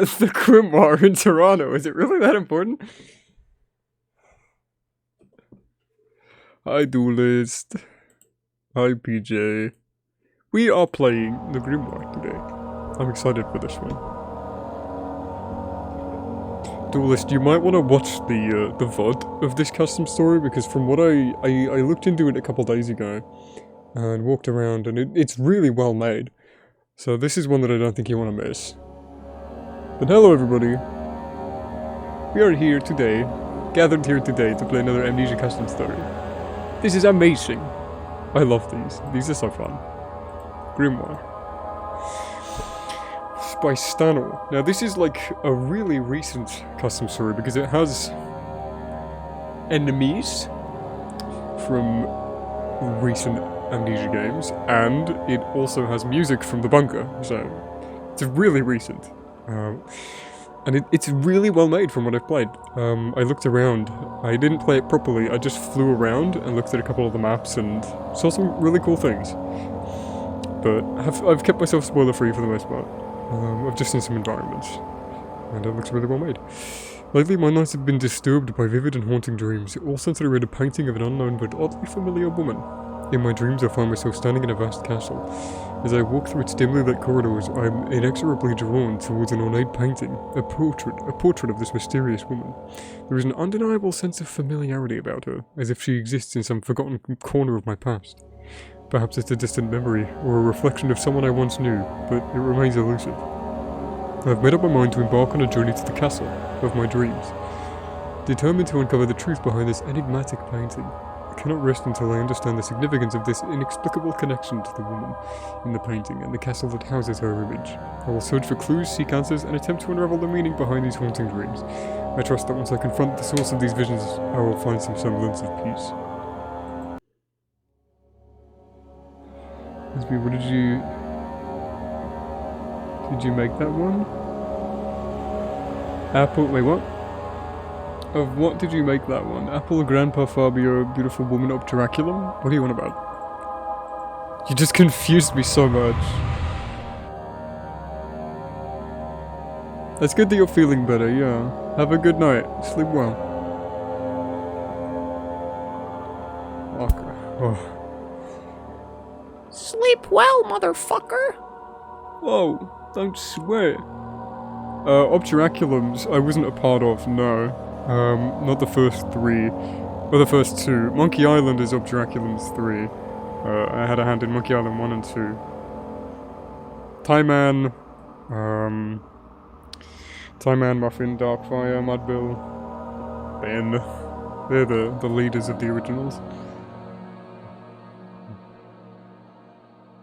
The Grimoire in Toronto. Is it really that important? Hi, Duelist. Hi, PJ. We are playing the Grimoire today. I'm excited for this one. Duelist, you might want to watch the VOD of this custom story, because from what I looked into it a couple days ago and walked around, and it's really well made. So this is one that I don't think you want to miss. But hello everybody. We are here today, gathered here today to play another Amnesia custom story. This is amazing. I love these. These are so fun. Grimoire. By Stano. Now this is like a really recent custom story because it has enemies from recent Amnesia games, and it also has music from the bunker, so it's really recent. And it's really well made from what I've played. I looked around. I didn't play it properly, I just flew around and looked at a couple of the maps and saw some really cool things. But I've kept myself spoiler free for the most part. I've just seen some environments, and it looks really well made. Lately my nights have been disturbed by vivid and haunting dreams, all centered around a painting of an unknown but oddly familiar woman. In my dreams I find myself standing in a vast castle. As I walk through its dimly lit corridors, I am inexorably drawn towards an ornate painting, a portrait of this mysterious woman. There is an undeniable sense of familiarity about her, as if she exists in some forgotten corner of my past. Perhaps it's a distant memory, or a reflection of someone I once knew, but it remains elusive. I've made up my mind to embark on a journey to the castle of my dreams, determined to uncover the truth behind this enigmatic painting. I cannot rest until I understand the significance of this inexplicable connection to the woman in the painting and the castle that houses her image. I will search for clues, seek answers, and attempt to unravel the meaning behind these haunting dreams. I trust that once I confront the source of these visions, I will find some semblance of peace. What did you make that one? Apple, wait, what? Of what did you make that one? Apple, Grandpa Fabio, Beautiful Woman, Obturaculum? What do you want about? You just confused me so much. It's good that you're feeling better, yeah. Have a good night. Sleep well. Okay. Oh. Sleep well, motherfucker! Whoa, don't swear. Obturaculums I wasn't a part of, no. Not the first three. Or the first two. Monkey Island is Obturaculums 3. I had a hand in Monkey Island 1 and 2. Tie-Man, Muffin, Darkfire, Mudbill, Ben. They're the leaders of the originals.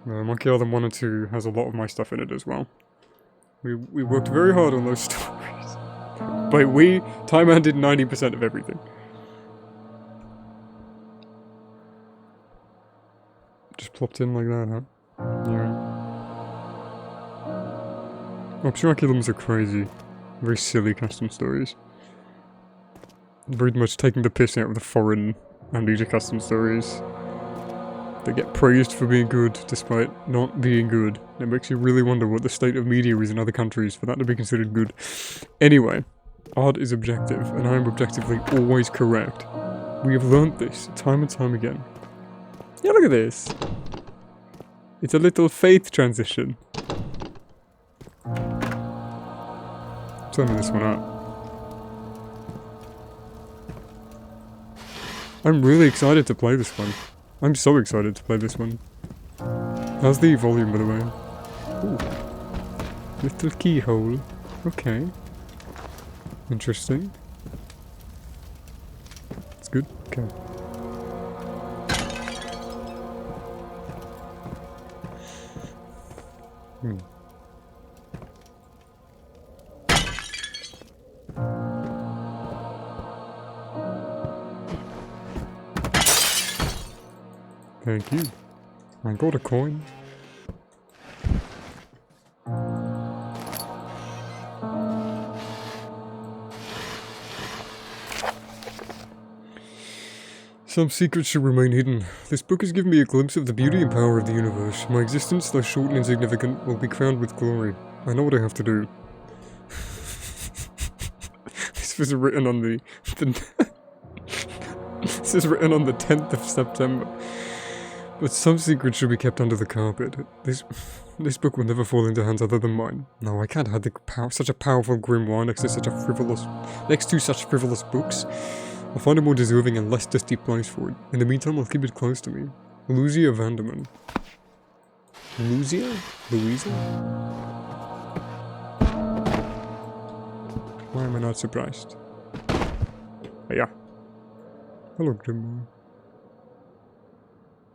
Monkey Island 1 and 2 has a lot of my stuff in it as well. We worked very hard on those stories. But Tie-Man did 90% of everything. Just plopped in like that, huh? Yeah. Obturaculums are crazy. Very silly custom stories. Very much taking the piss out of the foreign Amnesia custom stories. They get praised for being good, despite not being good. It makes you really wonder what the state of media is in other countries for that to be considered good. Anyway, art is objective, and I am objectively always correct. We have learnt this time and time again. Yeah, look at this. It's a little faith transition. Turning this one up. I'm really excited to play this one. I'm so excited to play this one. How's the volume, by the way? Ooh. Little keyhole. Okay. Interesting. It's good. Okay. Thank you. I got a coin. Some secrets should remain hidden. This book has given me a glimpse of the beauty and power of the universe. My existence, though short and insignificant, will be crowned with glory. I know what I have to do. This was written on the this is written on the 10th of September. But some secrets should be kept under the carpet. This book will never fall into hands other than mine. No, I can't have such a powerful grimoire next to such frivolous books. I'll find a more deserving and less dusty place for it. In the meantime, I'll keep it close to me. Lucia Vanderman. Lucia? Louisa? Why am I not surprised? Yeah. Hello, Grimoire.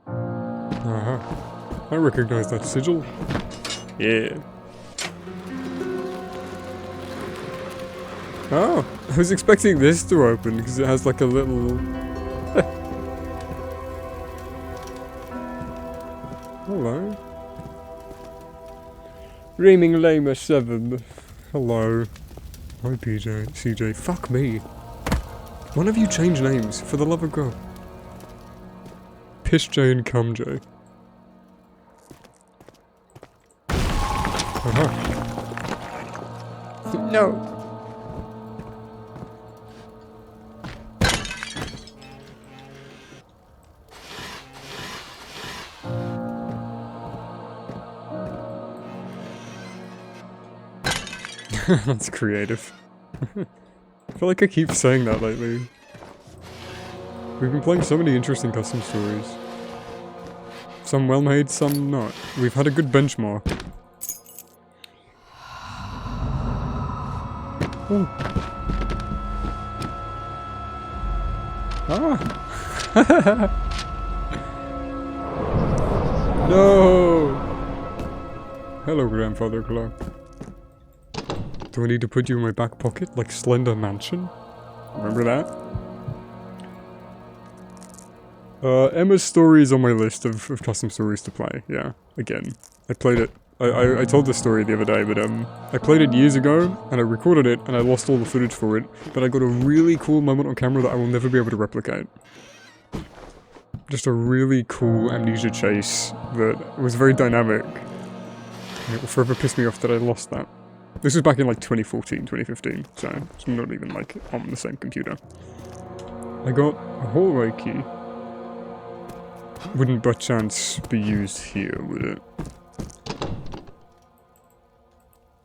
Aha. I recognize that sigil. Yeah. Oh, I was expecting this to open because it has like a little... Hello. Reaming Lama 7. Hello. Hi PJ. CJ. Fuck me. One of you change names, for the love of God. Piss J and Cum J. Uh-huh. No. That's creative. I feel like I keep saying that lately. We've been playing so many interesting custom stories. Some well made, some not. We've had a good benchmark. Oh. Ah! No! Hello, Grandfather Clock. Do I need to put you in my back pocket like Slender Mansion? Remember that? Emma's story is on my list of custom stories to play, yeah. Again. I played it. I told this story the other day, but I played it years ago, and I recorded it, and I lost all the footage for it, but I got a really cool moment on camera that I will never be able to replicate. Just a really cool Amnesia chase that was very dynamic. And it will forever piss me off that I lost that. This was back in like 2014, 2015, so it's not even like on the same computer. I got a hallway key. Wouldn't by chance be used here, would it?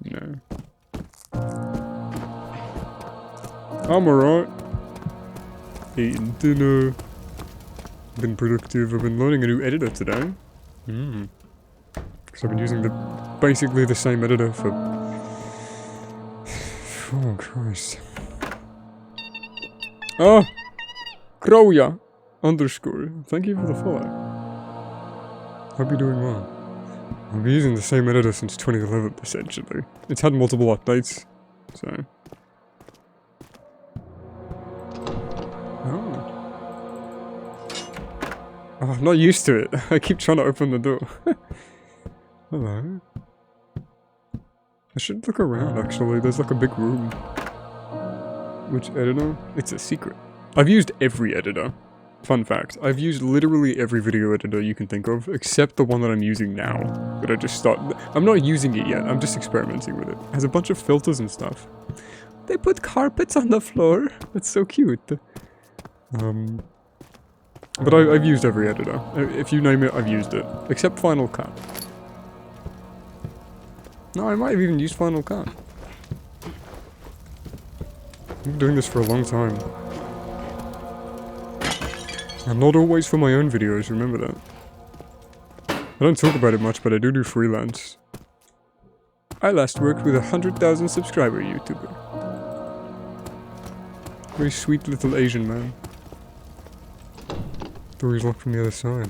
No. I'm alright. Eating dinner. Been productive. I've been learning a new editor today. Because I've been using basically the same editor for... Oh, Christ. Oh! Kroja! Underscore. Thank you for the follow. Hope you're doing well. I've been using the same editor since 2011, essentially. It's had multiple updates, so... Oh. Oh, I'm not used to it. I keep trying to open the door. Hello. I should look around, actually. There's like a big room. Which editor? It's a secret. I've used every editor. Fun fact, I've used literally every video editor you can think of, except the one that I'm using now. That I just started. I'm not using it yet, I'm just experimenting with it. It has a bunch of filters and stuff. They put carpets on the floor. That's so cute. But I've used every editor. If you name it, I've used it. Except Final Cut. No, I might have even used Final Cut. I've been doing this for a long time. And not always for my own videos, remember that. I don't talk about it much, but I do freelance. I last worked with a 100,000 subscriber YouTuber. Very sweet little Asian man. Door's locked from the other side.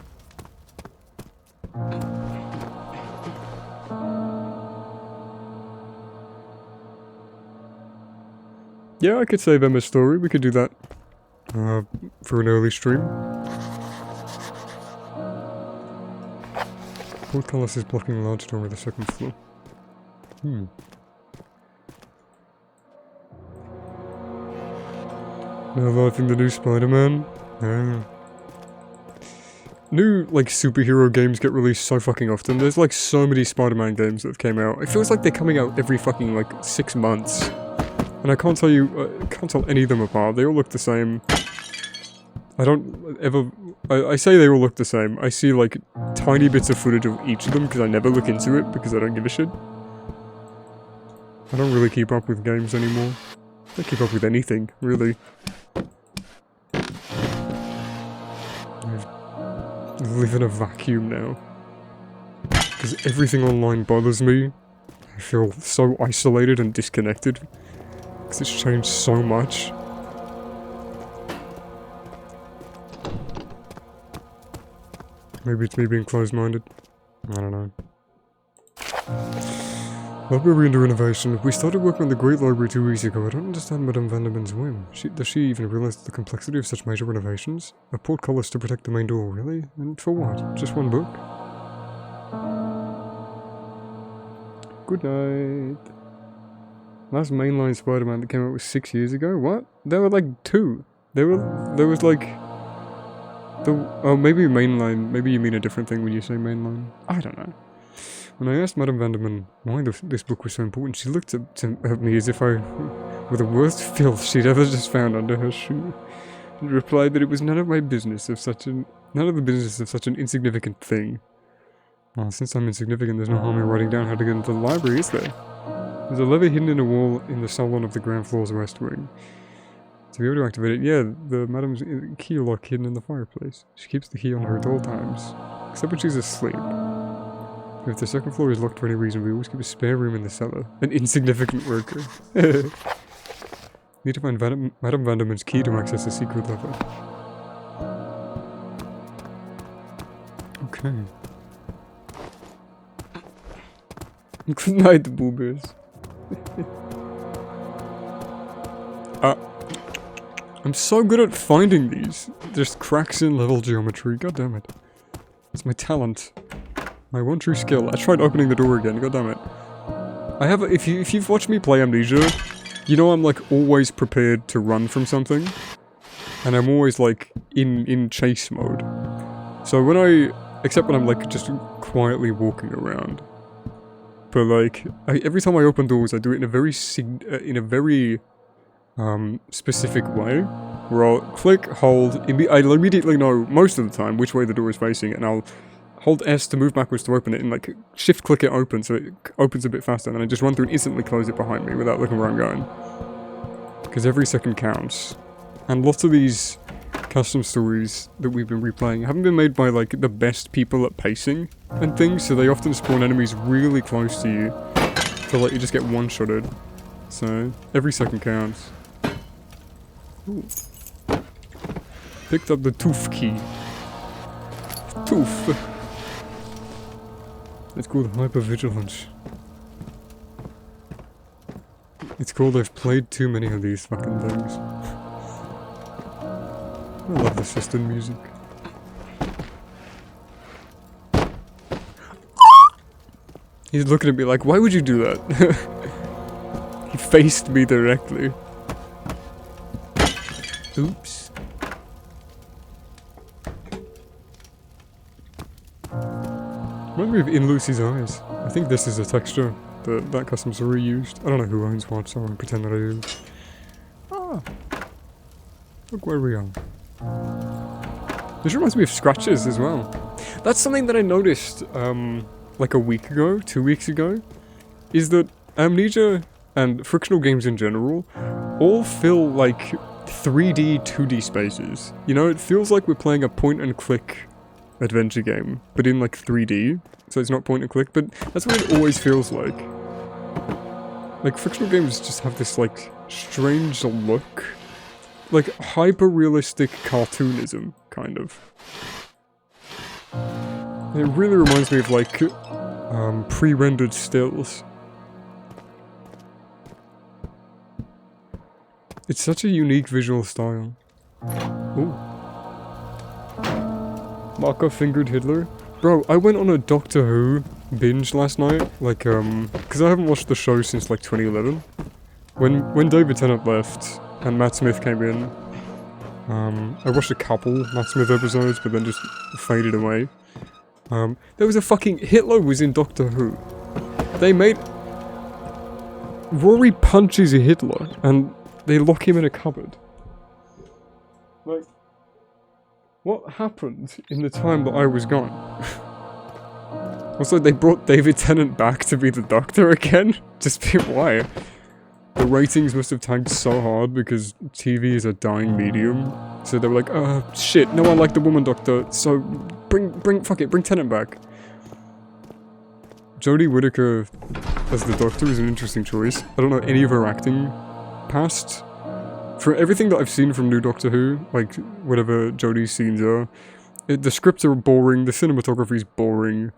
Yeah, I could save Emma's story, we could do that. For an early stream. Portcullis is blocking a large door on the second floor. No life in the new Spider-Man? New, like, superhero games get released so fucking often. There's, like, so many Spider-Man games that have came out. It feels like they're coming out every fucking, like, 6 months. And I can't tell any of them apart. They all look the same. I don't ever... I say they all look the same. I see, like, tiny bits of footage of each of them because I never look into it because I don't give a shit. I don't really keep up with games anymore. I don't keep up with anything, really. I live in a vacuum now. Because everything online bothers me. I feel so isolated and disconnected. Because it's changed so much. Maybe it's me being closed-minded. I don't know. Library under renovation. We started working on the Great Library 2 weeks ago. I don't understand Madame Vanderman's whim. Does she even realize the complexity of such major renovations? A portcullis to protect the main door, really? And for what? Just one book? Good night. Last mainline Spider-Man that came out was 6 years ago? What? There were like 2. There was like... Oh, maybe mainline. Maybe you mean a different thing when you say mainline. I don't know. When I asked Madame Vanderman why this book was so important, she looked at me as if I were the worst filth she'd ever just found under her shoe, and replied that it was none of the business of such an insignificant thing. Well, since I'm insignificant, there's no harm in writing down how to get into the library, is there? There's a lever hidden in a wall in the salon of the ground floor's west wing. To be able to activate it, yeah, the Madame's key lock hidden in the fireplace. She keeps the key on her at all times, except when she's asleep. If the second floor is locked for any reason, we always keep a spare room in the cellar. An insignificant worker. Need to find Madame Vanderman's key to access the secret lever. Okay. Good night, boobers. I'm so good at finding these. There's cracks in level geometry, god damn it. It's my talent. My one true skill. I tried opening the door again, god damn it. I have if you've watched me play Amnesia, you know I'm like always prepared to run from something. And I'm always like in chase mode. So except when I'm like just quietly walking around. But like, every time I open doors I do it in a very specific way, where I'll click, hold, I'll immediately know, most of the time, which way the door is facing, and I'll hold S to move backwards to open it, and like, shift click it open, so it opens a bit faster, and then I just run through and instantly close it behind me, without looking where I'm going. Because every second counts. And lots of these custom stories that we've been replaying haven't been made by like, the best people at pacing and things, so they often spawn enemies really close to you, so like, you just get one-shotted. So, every second counts. Ooh. Picked up the tooth key. Tooth. It's called hypervigilance. It's called I've played too many of these fucking things. I love the system music. He's looking at me like, why would you do that? He faced me directly. Oops. Remind me of In Lucy's Eyes. I think this is a texture that custom's are reused. I don't know who owns what, so I'm gonna pretend that I do. Ah! Look where we are. This reminds me of scratches as well. That's something that I noticed, like a week ago, 2 weeks ago, is that Amnesia and frictional games in general all feel like 3D, 2D spaces. You know, it feels like we're playing a point-and-click adventure game, but in like 3D, so it's not point-and-click, but that's what it always feels like. Like, frictional games just have this, like, strange look. Like, hyper-realistic cartoonism, kind of. And it really reminds me of, like, pre-rendered stills. It's such a unique visual style. Ooh. Marker-fingered Hitler? Bro, I went on a Doctor Who binge last night, like, because I haven't watched the show since, like, 2011. When David Tennant left, and Matt Smith came in, I watched a couple Matt Smith episodes, but then just faded away. There was a fucking... Hitler was in Doctor Who. They made... Rory punches Hitler and they lock him in a cupboard. Like, what happened in the time that I was gone? Also, they brought David Tennant back to be the Doctor again? Just why? The ratings must have tanked so hard because TV is a dying medium. So they were like, oh shit, no one liked the woman Doctor, so fuck it, bring Tennant back. Jodie Whittaker as the Doctor is an interesting choice. I don't know any of her acting past. For everything that I've seen from New Doctor Who, like whatever Jodie's scenes are, the scripts are boring, the cinematography is boring.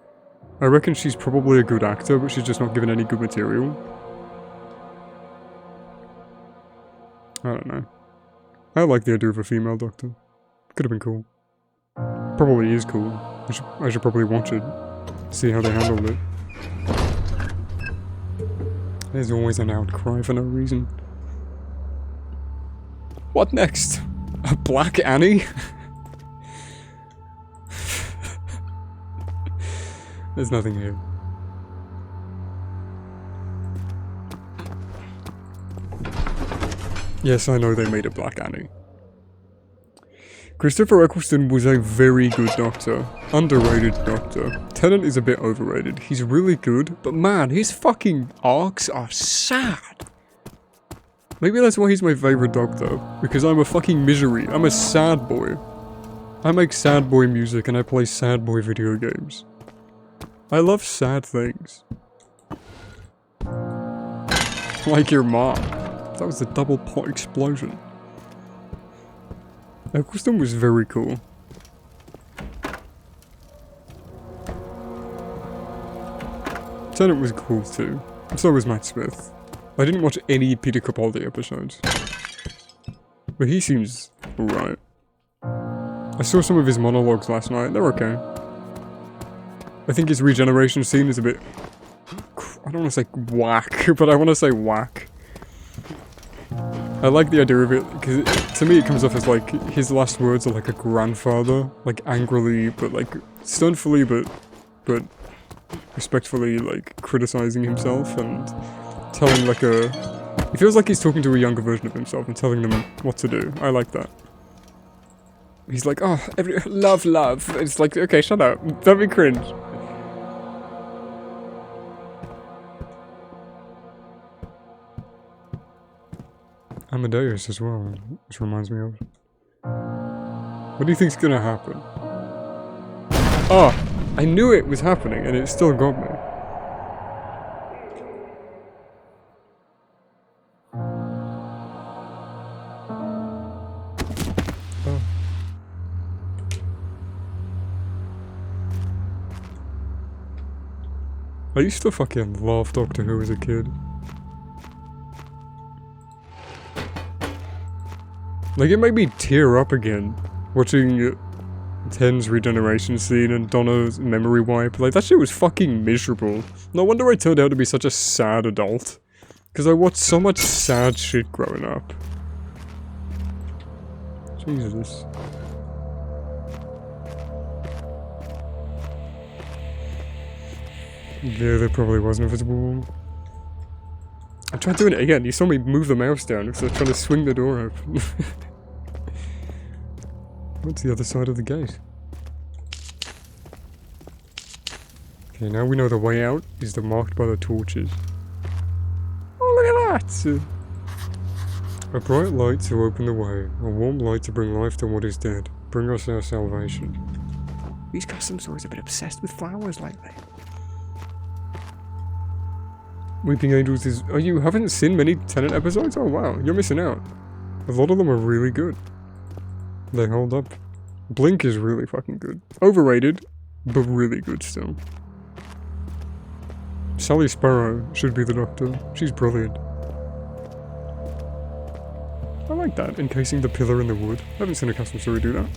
I reckon she's probably a good actor, but she's just not given any good material. I don't know. I like the idea of a female Doctor. Could have been cool. Probably is cool. I should probably watch it. See how they handled it. There's always an outcry for no reason. What next? A Black Annie? There's nothing here. Yes, I know they made a Black Annie. Christopher Eccleston was a very good Doctor. Underrated Doctor. Tennant is a bit overrated. He's really good, but man, his fucking arcs are sad. Maybe that's why he's my favourite Doctor. Because I'm a fucking misery. I'm a sad boy. I make sad boy music and I play sad boy video games. I love sad things. Like your mom. That was a double pot explosion. Eccleston was very cool. Tennant was cool too. So was Matt Smith. I didn't watch any Peter Capaldi episodes. But he seems alright. I saw some of his monologues last night, they're okay. I think his regeneration scene is a bit... I don't want to say whack, but I want to say whack. I like the idea of it, because to me it comes off as like, his last words are like a grandfather, like angrily, but like stonefully, but respectfully like criticizing himself and telling like a... It feels like he's talking to a younger version of himself and telling them what to do. I like that. He's like, oh, love, love. It's like, okay, shut up. Don't be cringe. Amadeus as well, which reminds me of. What do you think's gonna happen? Oh, I knew it was happening and it still got me. Oh. I used to fucking love Doctor Who as a kid. Like, it made me tear up again, watching Ten's regeneration scene and Donna's memory wipe. Like, that shit was fucking miserable. No wonder I turned out to be such a sad adult. Because I watched so much sad shit growing up. Jesus. Yeah, there probably was an invisible wall. I tried doing it again. You saw me move the mouse down because I was trying to swing the door open. What's the other side of the gate? Okay, now we know the way out is the marked by the torches. Oh, look at that! A bright light to open the way. A warm light to bring life to what is dead. Bring us our salvation. These custom stores have been obsessed with flowers lately. Weeping Angels is... Oh, you haven't seen many Tennant episodes? Oh wow, you're missing out. A lot of them are really good. They hold up. Blink is really fucking good. Overrated, but really good still. Sally Sparrow should be the Doctor. She's brilliant. I like that, encasing the pillar in the wood. I haven't seen a custom story do that.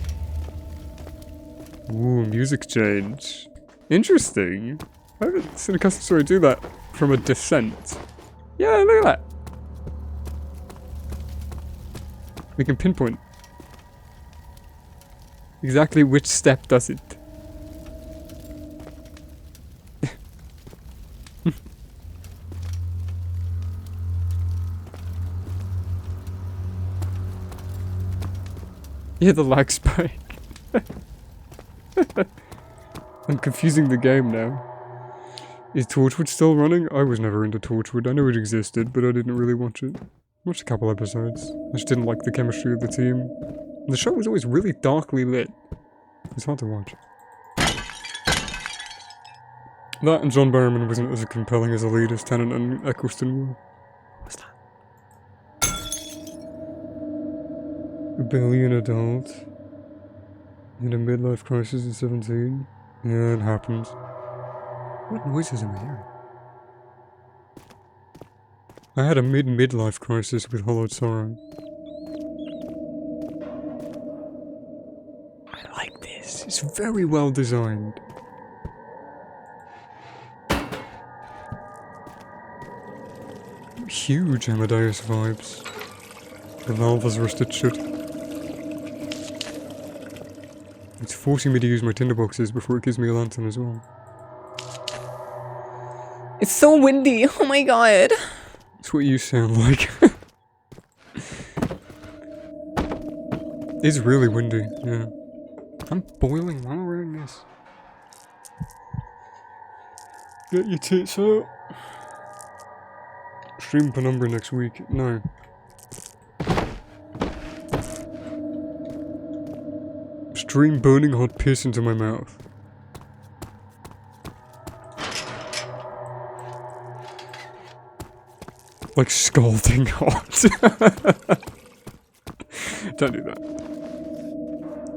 Ooh, music change. Interesting. I haven't seen a custom story do that from a descent. Yeah, look at that. We can pinpoint exactly which step does it. Yeah, the lag spike. I'm confusing the game now. Is Torchwood still running? I was never into Torchwood. I knew it existed, but I didn't really watch it. I watched a couple episodes. I just didn't like the chemistry of the team. The show was always really darkly lit. It's hard to watch. That and John Barrowman wasn't as compelling as a lead as Tennant and Eccleston were. What's that? Rebellion adult. In a midlife crisis at 17. Yeah, it happens. What noises am I hearing? I had a midlife crisis with Hollowed Sorrow. I like this. It's very well designed. Huge Amadeus vibes. The valve has rusted shut. It's forcing me to use my tinderboxes before it gives me a lantern as well. It's so windy. Oh my god. It's what you sound like. It's really windy, yeah. I'm boiling while I'm wearing this. Get your tits out. Stream Penumbra next week. No. Stream burning hot piss into my mouth. Like scalding hot. Don't do that.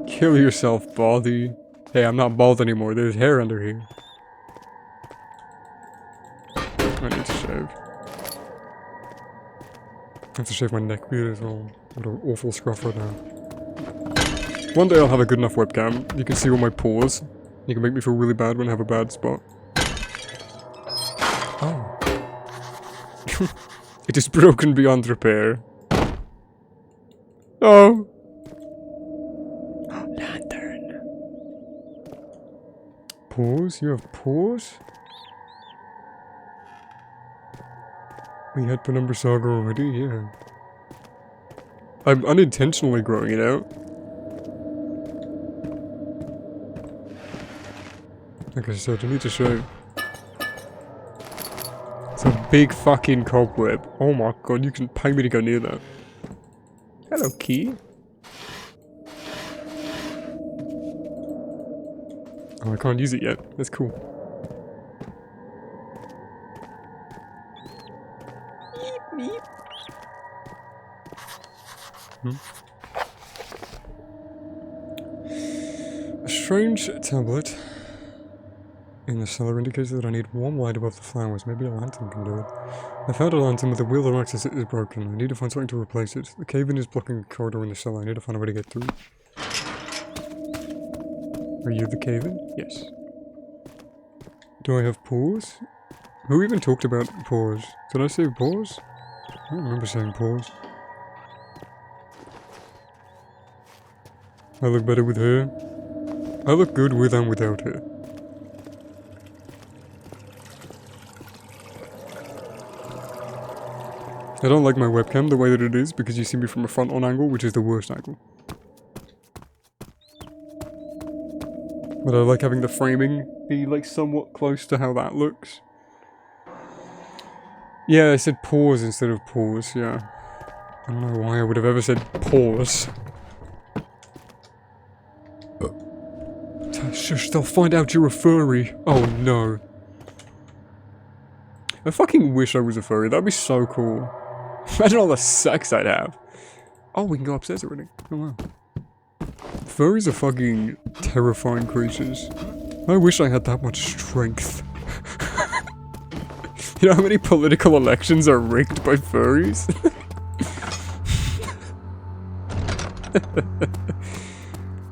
Kill yourself, baldy. Hey, I'm not bald anymore. There's hair under here. I need to shave. I have to shave my neck beard as well. What an awful scruff right now. One day I'll have a good enough webcam. You can see all my pores. You can make me feel really bad when I have a bad spot. Oh. It is broken beyond repair. Oh. Lantern. Pause? You have pause? We had Penumbra Saga already? Yeah. I'm unintentionally growing it out. Like I said, I need to shave. It's a big fucking cobweb. Oh my god, you can pay me to go near that. Hello, key. Oh, I can't use it yet. That's cool. A strange tablet in the cellar indicates that I need warm light above the flowers. Maybe a lantern can do it. I found a lantern, but the wheel that access it is broken. I need to find something to replace it. The cave-in is blocking the corridor in the cellar. I need to find a way to get through. Are you the cave-in? Yes. Do I have paws? Who even talked about paws? Did I say paws? I don't remember saying paws. I look better with hair. I look good with and without hair. I don't like my webcam the way that it is because you see me from a front-on angle, which is the worst angle. But I like having the framing be like somewhat close to how that looks. Yeah, I said pause instead of pause, yeah. I don't know why I would have ever said pause. Shush, they'll find out you're a furry. Oh no. I fucking wish I was a furry, that'd be so cool. Imagine all the sex I'd have. Oh, we can go upstairs already. Oh wow. Furries are fucking terrifying creatures. I wish I had that much strength. You know how many political elections are rigged by furries?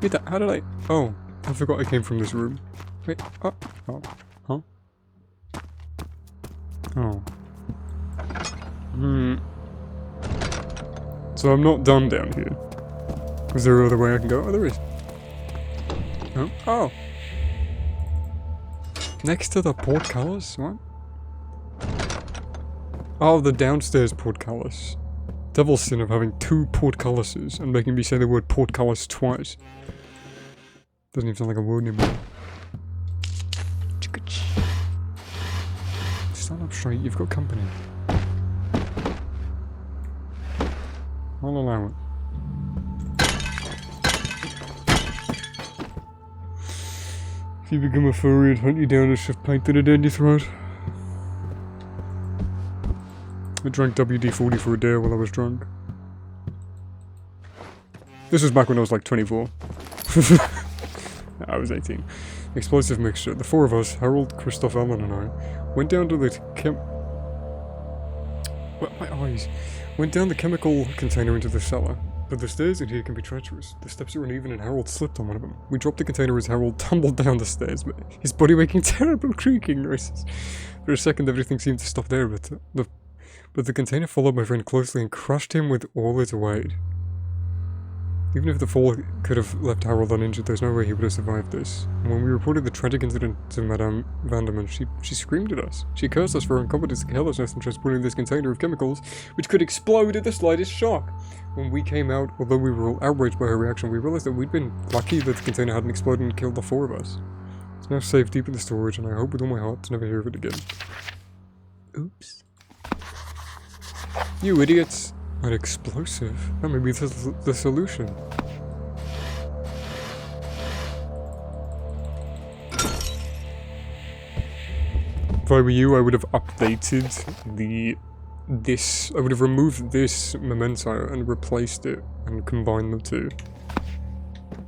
Wait, how did I... Oh, I forgot I came from this room. Wait, oh, huh? Oh. So I'm not done down here. Is there another way I can go? Oh, there is. Oh. Oh. Next to the portcullis? What? Oh, the downstairs portcullis. devil's sin of having 2 portcullises and making me say the word portcullis twice. Doesn't even sound like a word anymore. Stand up straight, you've got company. I'll allow it. If you become a furry, it'd hunt you down and shove paint to the down your throat. I drank WD-40 for a day while I was drunk. This was back when I was like 24. I was 18. Explosive mixture. The 4 of us, Harold, Christoph, Ellen and I, went down to the my eyes. Went down the chemical container into the cellar. But the stairs in here can be treacherous. The steps are uneven and Harold slipped on one of them. We dropped the container as Harold tumbled down the stairs, his body making terrible creaking noises. For a second everything seemed to stop there, but the container followed my friend closely and crushed him with all its weight. Even if the fall could have left Harold uninjured, there's no way he would have survived this. And when we reported the tragic incident to Madame Vanderman, she screamed at us. She cursed us for our incompetence and carelessness in transporting this container of chemicals, which could explode at the slightest shock. When we came out, although we were all outraged by her reaction, we realized that we'd been lucky that the container hadn't exploded and killed the 4 of us. It's now safe deep in the storage, and I hope with all my heart to never hear of it again. Oops. You idiots! An explosive? That may be the solution. If I were you, I would have updated I would have removed this memento and replaced it and combined the 2.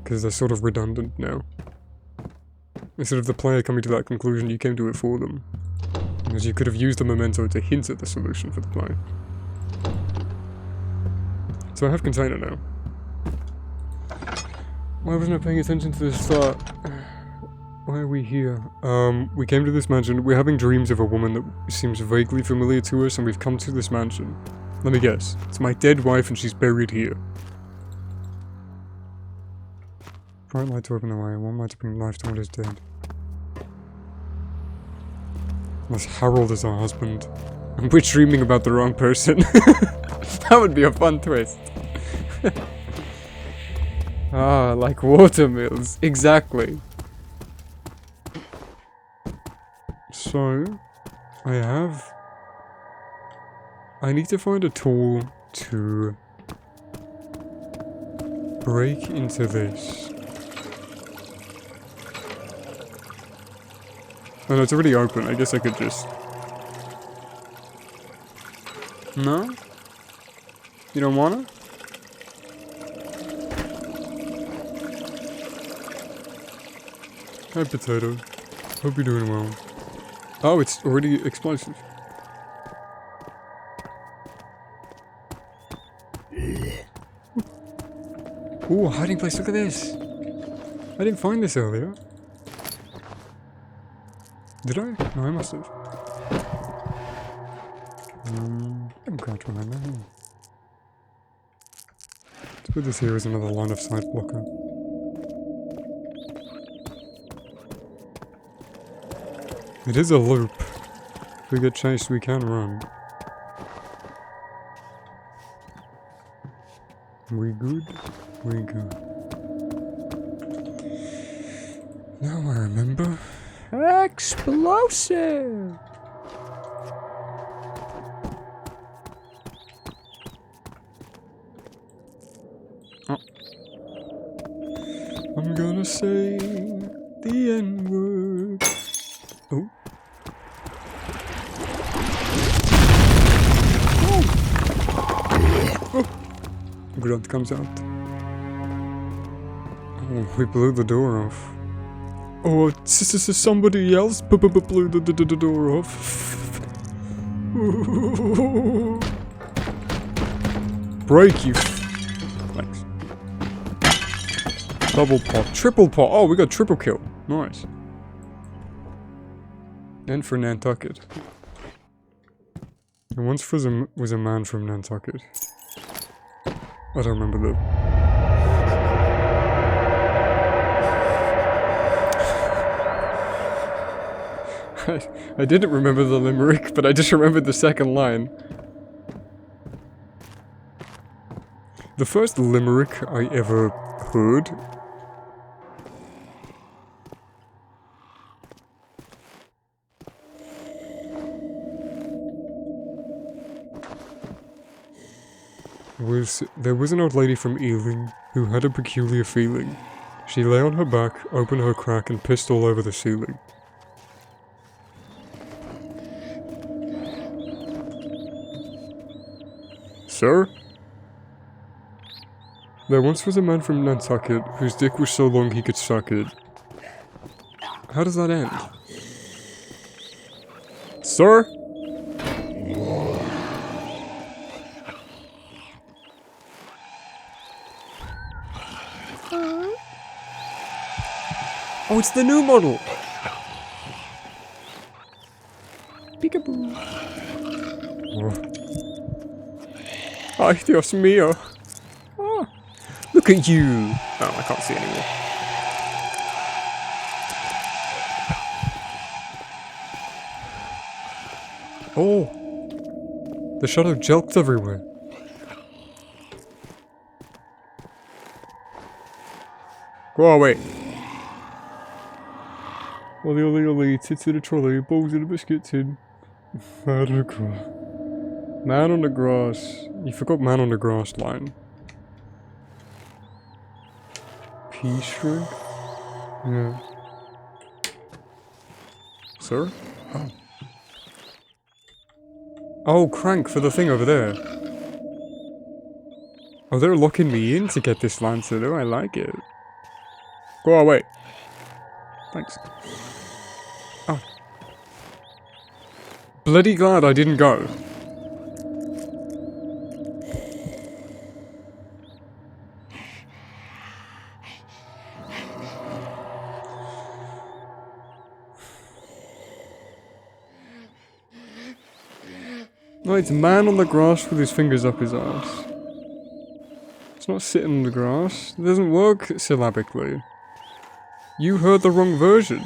Because they're sort of redundant now. Instead of the player coming to that conclusion, you came to it for them. Because you could have used the memento to hint at the solution for the player. So I have container now. Why wasn't I paying attention to the start? Why are we here? We came to this mansion. We're having dreams of a woman that seems vaguely familiar to us, and we've come to this mansion. Let me guess. It's my dead wife and she's buried here. Bright light to open the way, one light to bring life to what is dead. Unless Harold is our husband. And we're dreaming about the wrong person. That would be a fun twist. Ah, like watermills. Exactly. So, I need to find a tool to break into this. Oh no, it's already open. I guess I could just... No? You don't wanna? Hi, Potato. Hope you're doing well. Oh, it's already explosive. Ooh, hiding place, look at this! I didn't find this earlier. Did I? No, I must have. I can crouch behind that. Let's put this here as another line of sight blocker. It is a loop. If we get chased, we can run. We good? We good. Now I remember. Explosive! Oh. I'm gonna say the N-word. Oh. Oh. Grunt comes out. Oh, we blew the door off. Oh, somebody else blew the door off. Break, you. Thanks. Double pot. Triple pot. Oh, we got triple kill. Nice. And for Nantucket. And once was a man from Nantucket. I don't remember the... I didn't remember the limerick, but I just remembered the second line. The first limerick I ever heard was, there was an old lady from Ealing who had a peculiar feeling. She lay on her back, opened her crack, and pissed all over the ceiling. Sir? There once was a man from Nantucket whose dick was so long he could suck it. How does that end? Sir? Oh, it's the new model! Peekaboo. Oh. Ay, Dios mío. Oh. Look at you! Oh, I can't see anymore. Oh! The shadow jelked everywhere. Go away! Ollie, ollie, ollie, tits in a trolley, balls in a biscuit tin. Man on the grass. Man on the grass. You forgot man on the grass line. Pea string? Yeah. Sir? Oh. Oh, crank for the thing over there. Oh, they're locking me in to get this lantern. Oh, I like it. Go away. Thanks. Oh. Bloody glad I didn't go. No, it's a man on the grass with his fingers up his ass. It's not sitting on the grass. It doesn't work syllabically. You heard the wrong version.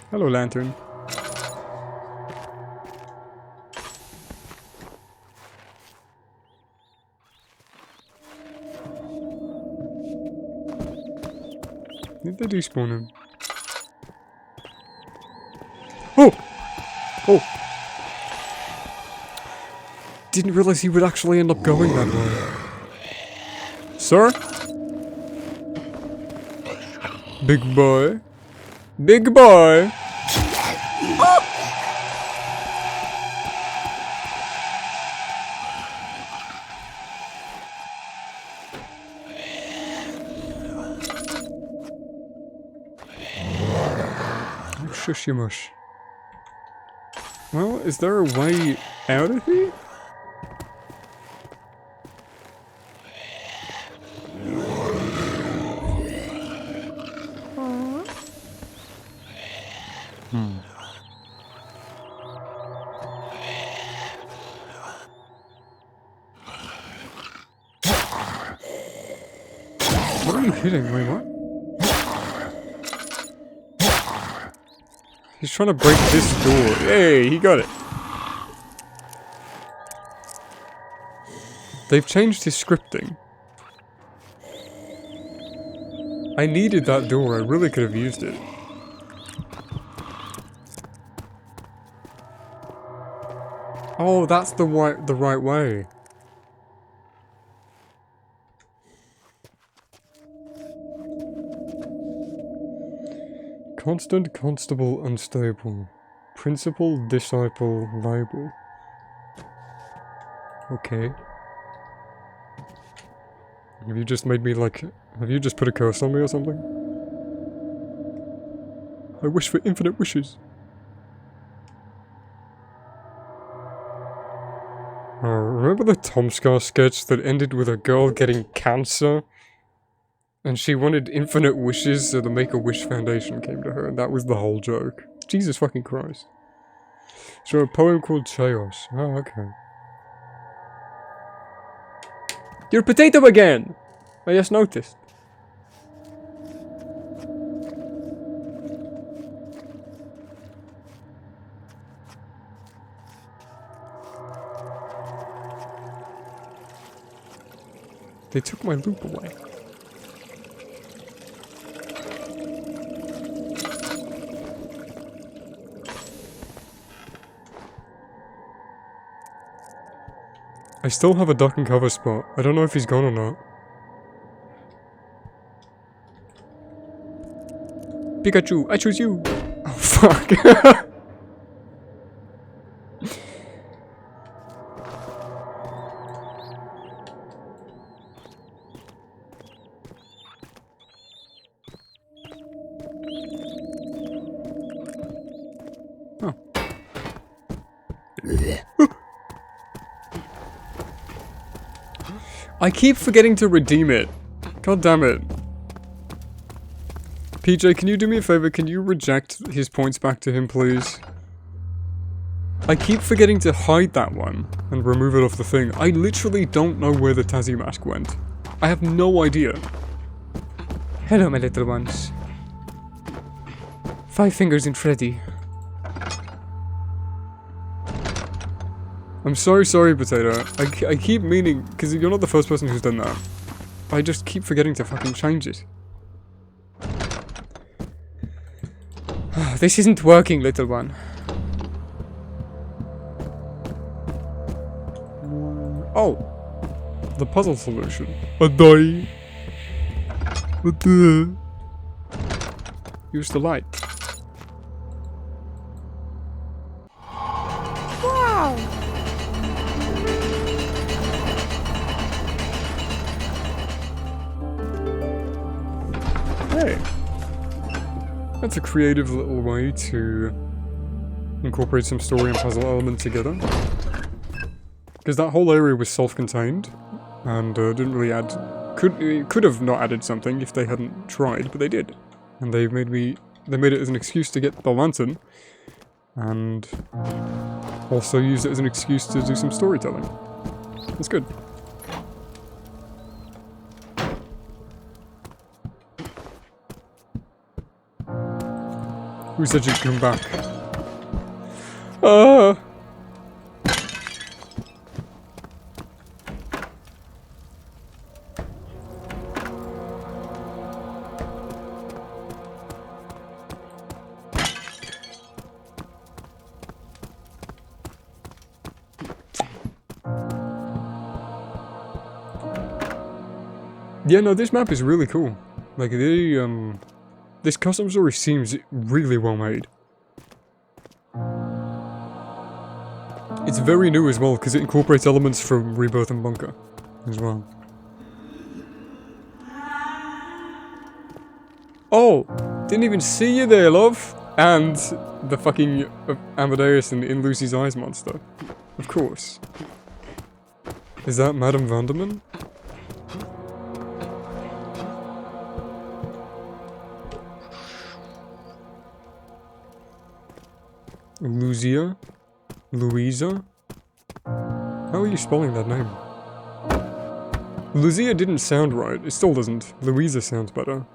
Hello, lantern. Did they despawn him? Oh! Oh! Didn't realize he would actually end up going that way. Sir? Big boy. Big boy! Oh, shush you mush. Well, is there a way out of here? What are you hitting? Wait, what? He's trying to break this door. Hey, he got it. They've changed his scripting. I needed that door. I really could have used it. Oh, that's the right way. Constant, constable, unstable. Principal, disciple, liable. Okay. Have you just made me like... Have you just put a curse on me or something? I wish for infinite wishes. Remember the Tomskar sketch that ended with a girl getting cancer? And she wanted infinite wishes, so the Make-A-Wish Foundation came to her, and that was the whole joke. Jesus fucking Christ. So a poem called Chaos. Oh, okay. You're a potato again! I just noticed. They took my loop away. I still have a duck and cover spot. I don't know if he's gone or not. Pikachu, I choose you! Oh, fuck. Oh. I keep forgetting to redeem it. God damn it. PJ, can you do me a favor? Can you reject his points back to him, please? I keep forgetting to hide that one and remove it off the thing. I literally don't know where the Tazzy mask went. I have no idea. Hello, my little ones. 5 fingers in Freddy. I'm so sorry, Potato. I keep meaning, because you're not the first person who's done that. I just keep forgetting to fucking change it. This isn't working, little one. Oh! The puzzle solution. A die. Use the light. Wow! Hey. That's a creative little way to incorporate some story and puzzle element together. Because that whole area was self-contained, and didn't really add... Could have not added something if they hadn't tried, but they did. And they made it as an excuse to get the lantern, and also used it as an excuse to do some storytelling. It's good. Who said you'd come back? Ah! Yeah, no, this map is really cool. Like, this custom story seems really well made. It's very new as well, because it incorporates elements from Rebirth and Bunker as well. Oh! Didn't even see you there, love! And the fucking Amadeus in Lucy's Eyes monster. Of course. Is that Madame Vanderman? Luzia? Louisa? How are you spelling that name? Luzia didn't sound right. It still doesn't. Louisa sounds better.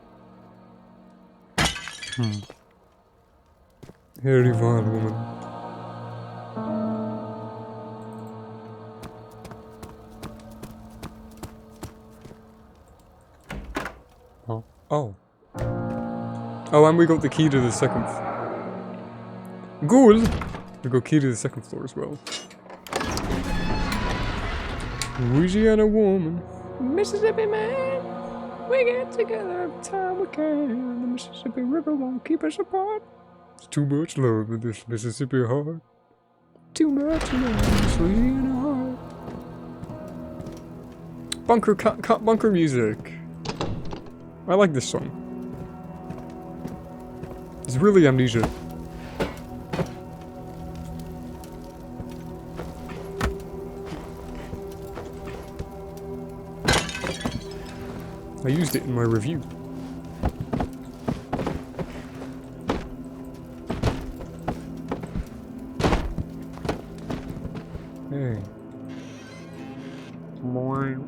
Hairy vile woman. Oh. Oh. Oh, and we got the key to the second... Ghoul! We got key to the second floor as well. Louisiana woman. Mississippi man, we get together every time we can. The Mississippi River won't keep us apart. It's too much love in this Mississippi heart. Too much love, this Louisiana heart. Bunker, cut bunker music. I like this song. It's really Amnesia. I used it in my review. Hey. More.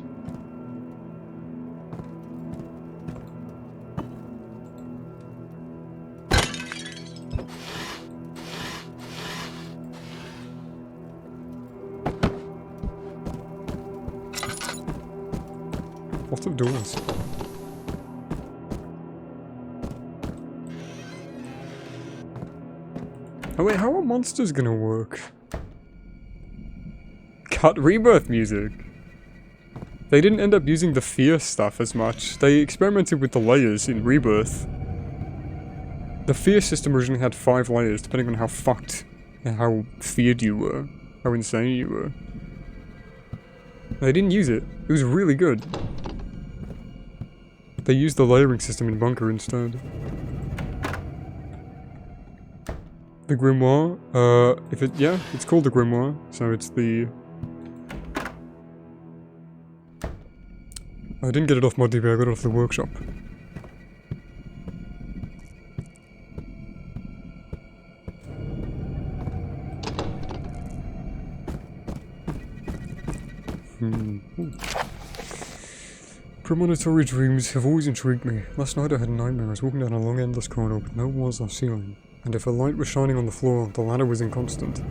Lots of doors. Oh wait, how are monsters gonna work? Cut Rebirth music! They didn't end up using the fear stuff as much. They experimented with the layers in Rebirth. The fear system originally had 5 layers, depending on how fucked and how feared you were. How insane you were. They didn't use it. It was really good. They used the layering system in Bunker instead. The Grimoire, yeah, it's called the Grimoire, so it's the... I didn't get it off ModDB, I got it off the workshop. Premonitory dreams have always intrigued me. Last night I had a nightmare. I was walking down a long endless corridor with no walls or ceiling, and if a light was shining on the floor, the ladder was inconstant.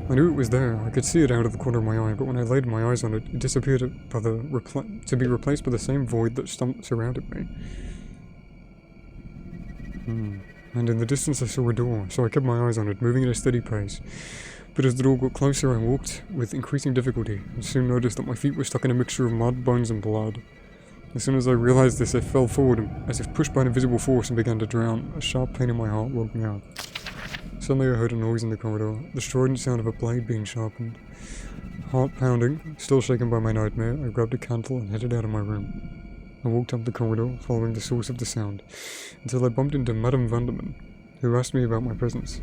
I knew it was there, I could see it out of the corner of my eye, but when I laid my eyes on it, it disappeared to be replaced by the same void that surrounded me. And in the distance I saw a door, so I kept my eyes on it, moving at a steady pace. But as the door got closer, I walked with increasing difficulty, and soon noticed that my feet were stuck in a mixture of mud, bones, and blood. As soon as I realized this, I fell forward, as if pushed by an invisible force, and began to drown. A sharp pain in my heart woke me up. Suddenly I heard a noise in the corridor, the strident sound of a blade being sharpened. Heart pounding, still shaken by my nightmare, I grabbed a candle and headed out of my room. I walked up the corridor, following the source of the sound, until I bumped into Madame Vanderman, who asked me about my presence.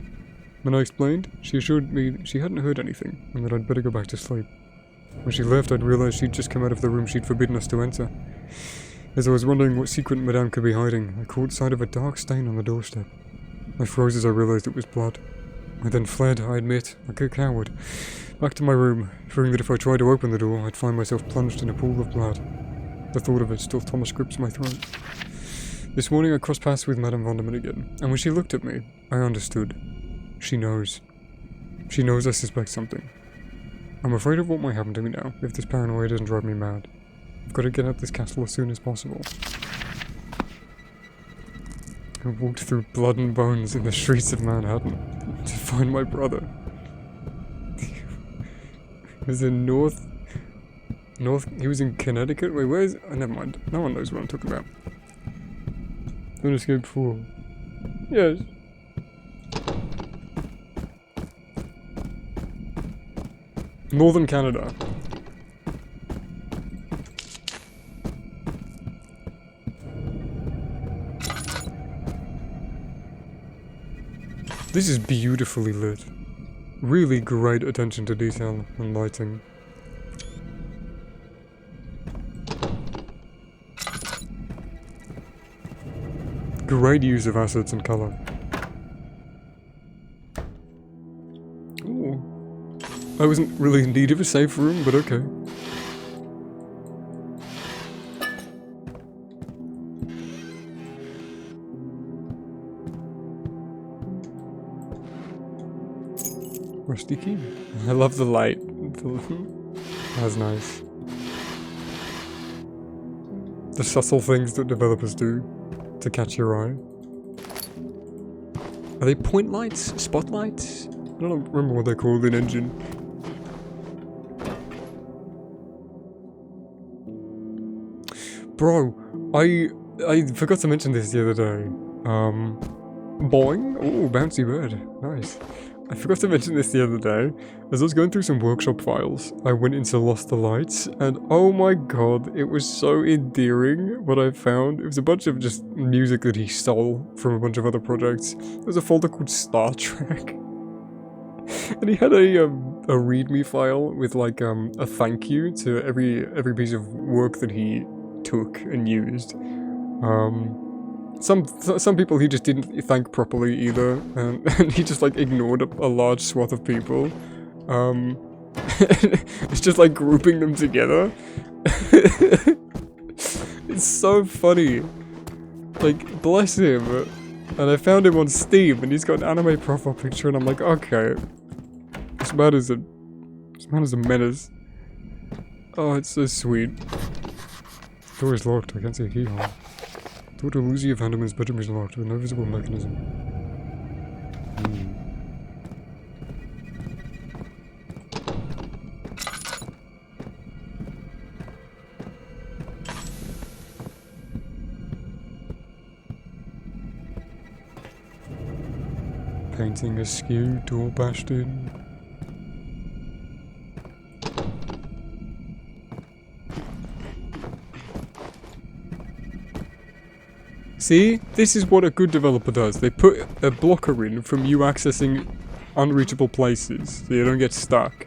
When I explained, she assured me she hadn't heard anything, and that I'd better go back to sleep. When she left, I'd realized she'd just come out of the room she'd forbidden us to enter. As I was wondering what secret Madame could be hiding, I caught sight of a dark stain on the doorstep. I froze as I realized it was blood. I then fled, I admit, like a coward, back to my room, fearing that if I tried to open the door, I'd find myself plunged in a pool of blood. The thought of it still Thomas grips my throat. This morning I crossed paths with Madame Vanderman again, and when she looked at me, I understood. She knows. She knows I suspect something. I'm afraid of what might happen to me now, if this paranoia doesn't drive me mad. I've got to get out this castle as soon as possible. I walked through blood and bones in the streets of Manhattan to find my brother. He was in he was in Connecticut? Wait, where is... Oh, never mind. No one knows what I'm talking about. Don't escape fool. Yes. Northern Canada. This is beautifully lit. Really great attention to detail and lighting. Great use of assets and color. Ooh. I wasn't really in need of a safe room, but okay. Rusty key. I love the light. That's nice. The subtle things that developers do to catch your eye. Are they point lights? Spotlights? I don't remember what they're called in Engine. Bro, I forgot to mention this the other day. Boing? Oh, bouncy bird. Nice. I forgot to mention this the other day. As I was going through some workshop files, I went into Lost the Lights, and oh my god, it was so endearing what I found. It was a bunch of just music that he stole from a bunch of other projects. There was a folder called Star Trek. And he had a readme file with like a thank you to every piece of work that he took and used. Some people he just didn't thank properly either, and he just like ignored a large swath of people. It's just like grouping them together. It's so funny. Like, bless him. And I found him on Steam, and he's got an anime profile picture, and I'm like, okay, this man is a menace. Oh, it's so sweet. Door is locked. I can't see a keyhole. Door to Lucia Vanderman's bedroom is locked with no visible mechanism. Painting askew, door bashed in. See? This is what a good developer does. They put a blocker in from you accessing unreachable places so you don't get stuck.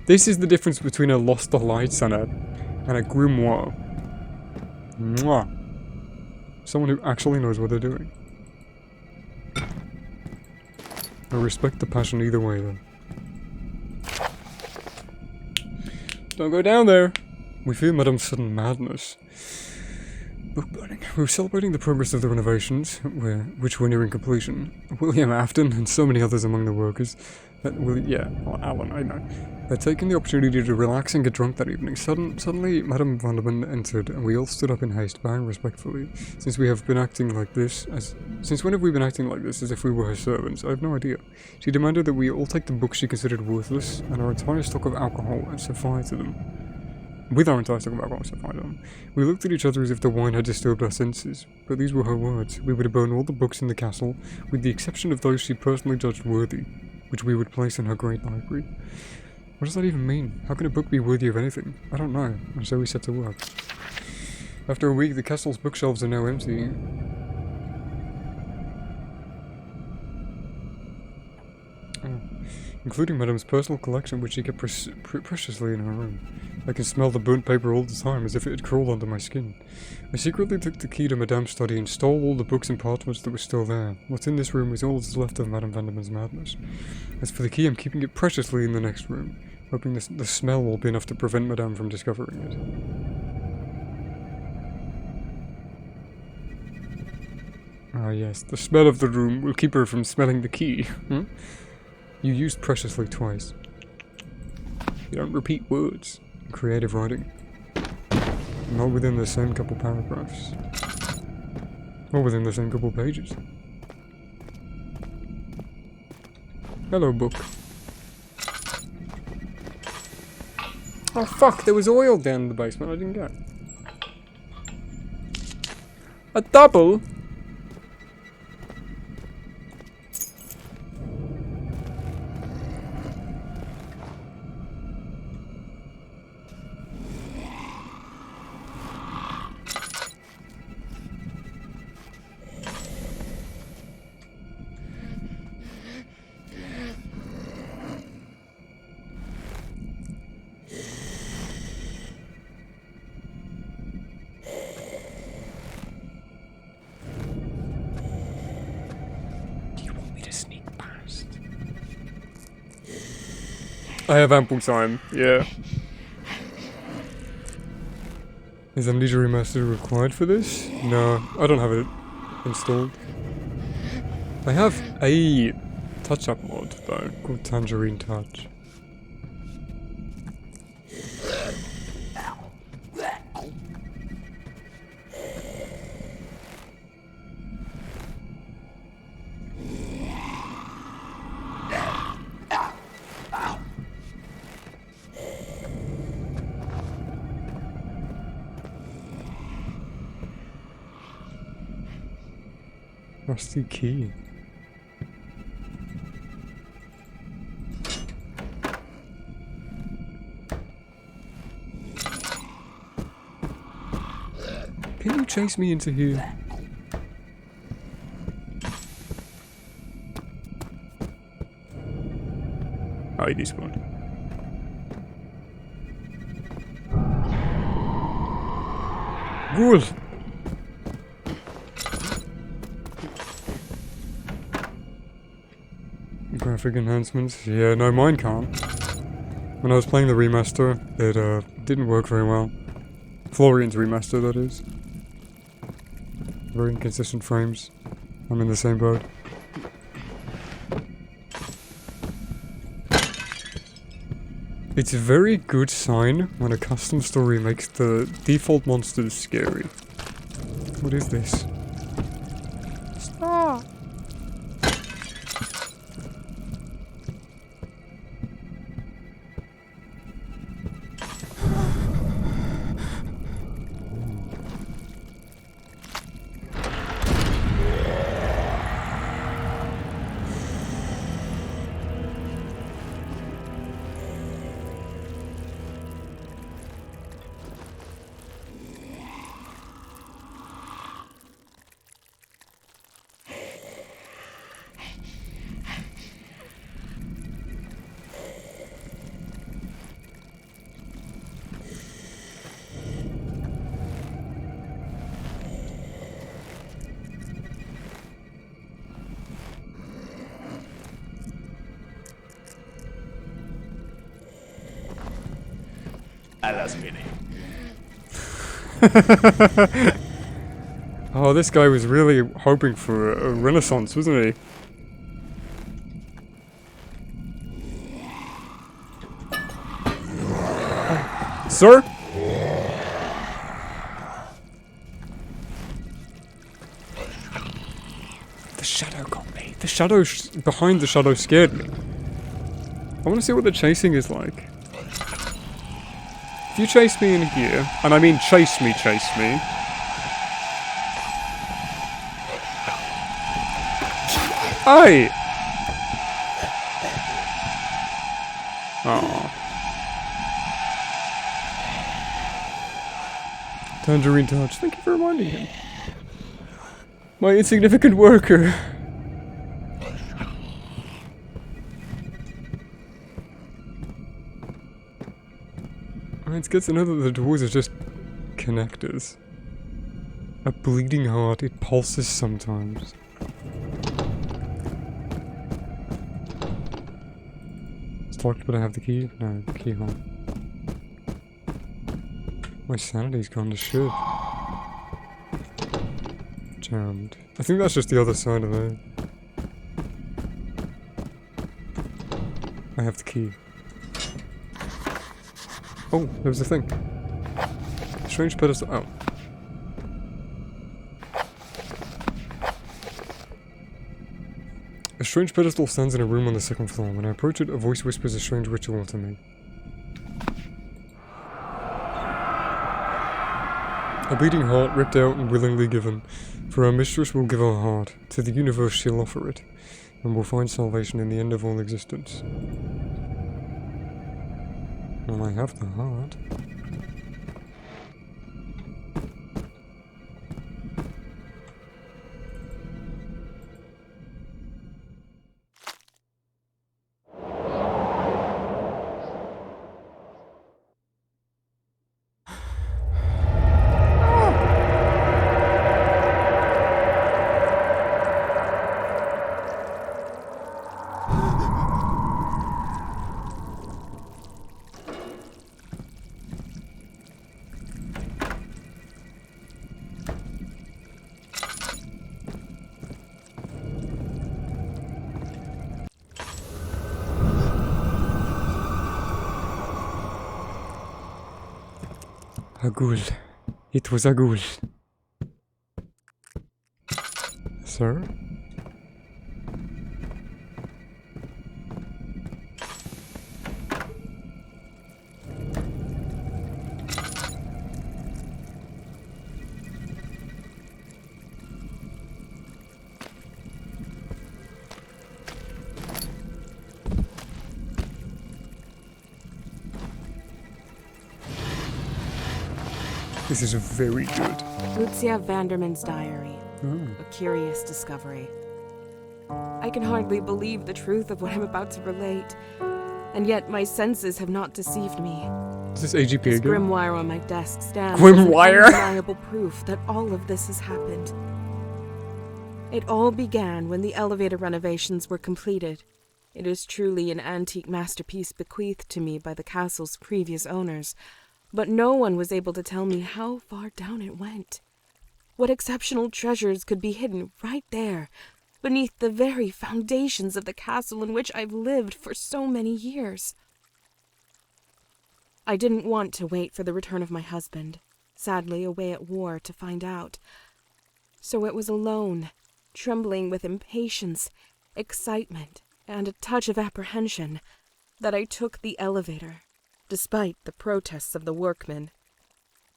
This is the difference between a Lost to Lights and a Grimoire. Mwah. Someone who actually knows what they're doing. I respect the passion either way, though. Don't go down there! We fear Madame's sudden madness. Book burning. We were celebrating the progress of the renovations, which were nearing completion. William Afton and so many others among the workers. Alan, I know. Had taken the opportunity to relax and get drunk that evening. Suddenly, Madame Vanderman entered, and we all stood up in haste, bowing respectfully. Since when have we been acting like this, as if we were her servants? I have no idea. She demanded that we all take the books she considered worthless, and our entire stock of alcohol and supply to them. With our entire stock of alcohol and supply to them. We looked at each other as if the wine had disturbed our senses, but these were her words. We were to burn all the books in the castle, with the exception of those she personally judged worthy, which we would place in her great library. What does that even mean? How can a book be worthy of anything? I don't know, and so we set to work. After a week, the castle's bookshelves are now empty. Including Madame's personal collection, which she kept preciously in her room. I can smell the burnt paper all the time, as if it had crawled under my skin. I secretly took the key to Madame's study and stole all the books and parchments that were still there. What's in this room is all that's left of Madame Vanderman's madness. As for the key, I'm keeping it preciously in the next room, hoping the smell will be enough to prevent Madame from discovering it. Ah yes, the smell of the room will keep her from smelling the key. You used preciously twice. You don't repeat words in creative writing. Not within the same couple paragraphs. Or within the same couple pages. Hello, book. Oh fuck, there was oil down in the basement I didn't get. A double? I have ample time, yeah. Is Amnesia Remastered required for this? No, I don't have it installed. I have a touch-up mod, though, called Tangerine Touch. Rusty key. Can you chase me into here? Oh, you despawned. Ghoul! Graphic enhancements? Yeah, no, mine can't. When I was playing the remaster, it didn't work very well. Florian's remaster, that is. Very inconsistent frames. I'm in the same boat. It's a very good sign when a custom story makes the default monsters scary. What is this? Stop! Oh, this guy was really hoping for a renaissance, wasn't he? Sir? The shadow got me. The shadow behind the shadow scared me. I want to see what the chasing is like. If you chase me in here, and I mean chase me. Aye! Aww. Tangerine touch. Thank you for reminding him. My insignificant worker. It's good to know that the doors are just connectors. A bleeding heart, it pulses sometimes. It's locked, but I have the key. No, key hole. My sanity's gone to shit. Jammed. I think that's just the other side of it. I have the key. Oh, there was a thing. Strange pedestal. Oh. A strange pedestal stands in a room on the second floor. When I approach it, a voice whispers a strange ritual to me. A beating heart ripped out and willingly given. For our mistress will give her heart. To the universe she'll offer it. And will find salvation in the end of all existence. Well, I have the heart. A ghoul. It was a ghoul. Sir? This is very good. Lucia Vanderman's diary. A curious discovery. I can hardly believe the truth of what I'm about to relate, and yet my senses have not deceived me. Is this AGP This again? grimoire on my desk stands Grimoire? as undeniable proof that all of this has happened. It all began when the elevator renovations were completed. It is truly an antique masterpiece bequeathed to me by the castle's previous owners, but no one was able to tell me how far down it went. What exceptional treasures could be hidden right there, beneath the very foundations of the castle in which I've lived for so many years. I didn't want to wait for the return of my husband, sadly away at war, to find out. So it was alone, trembling with impatience, excitement, and a touch of apprehension, that I took the elevator, despite the protests of the workmen.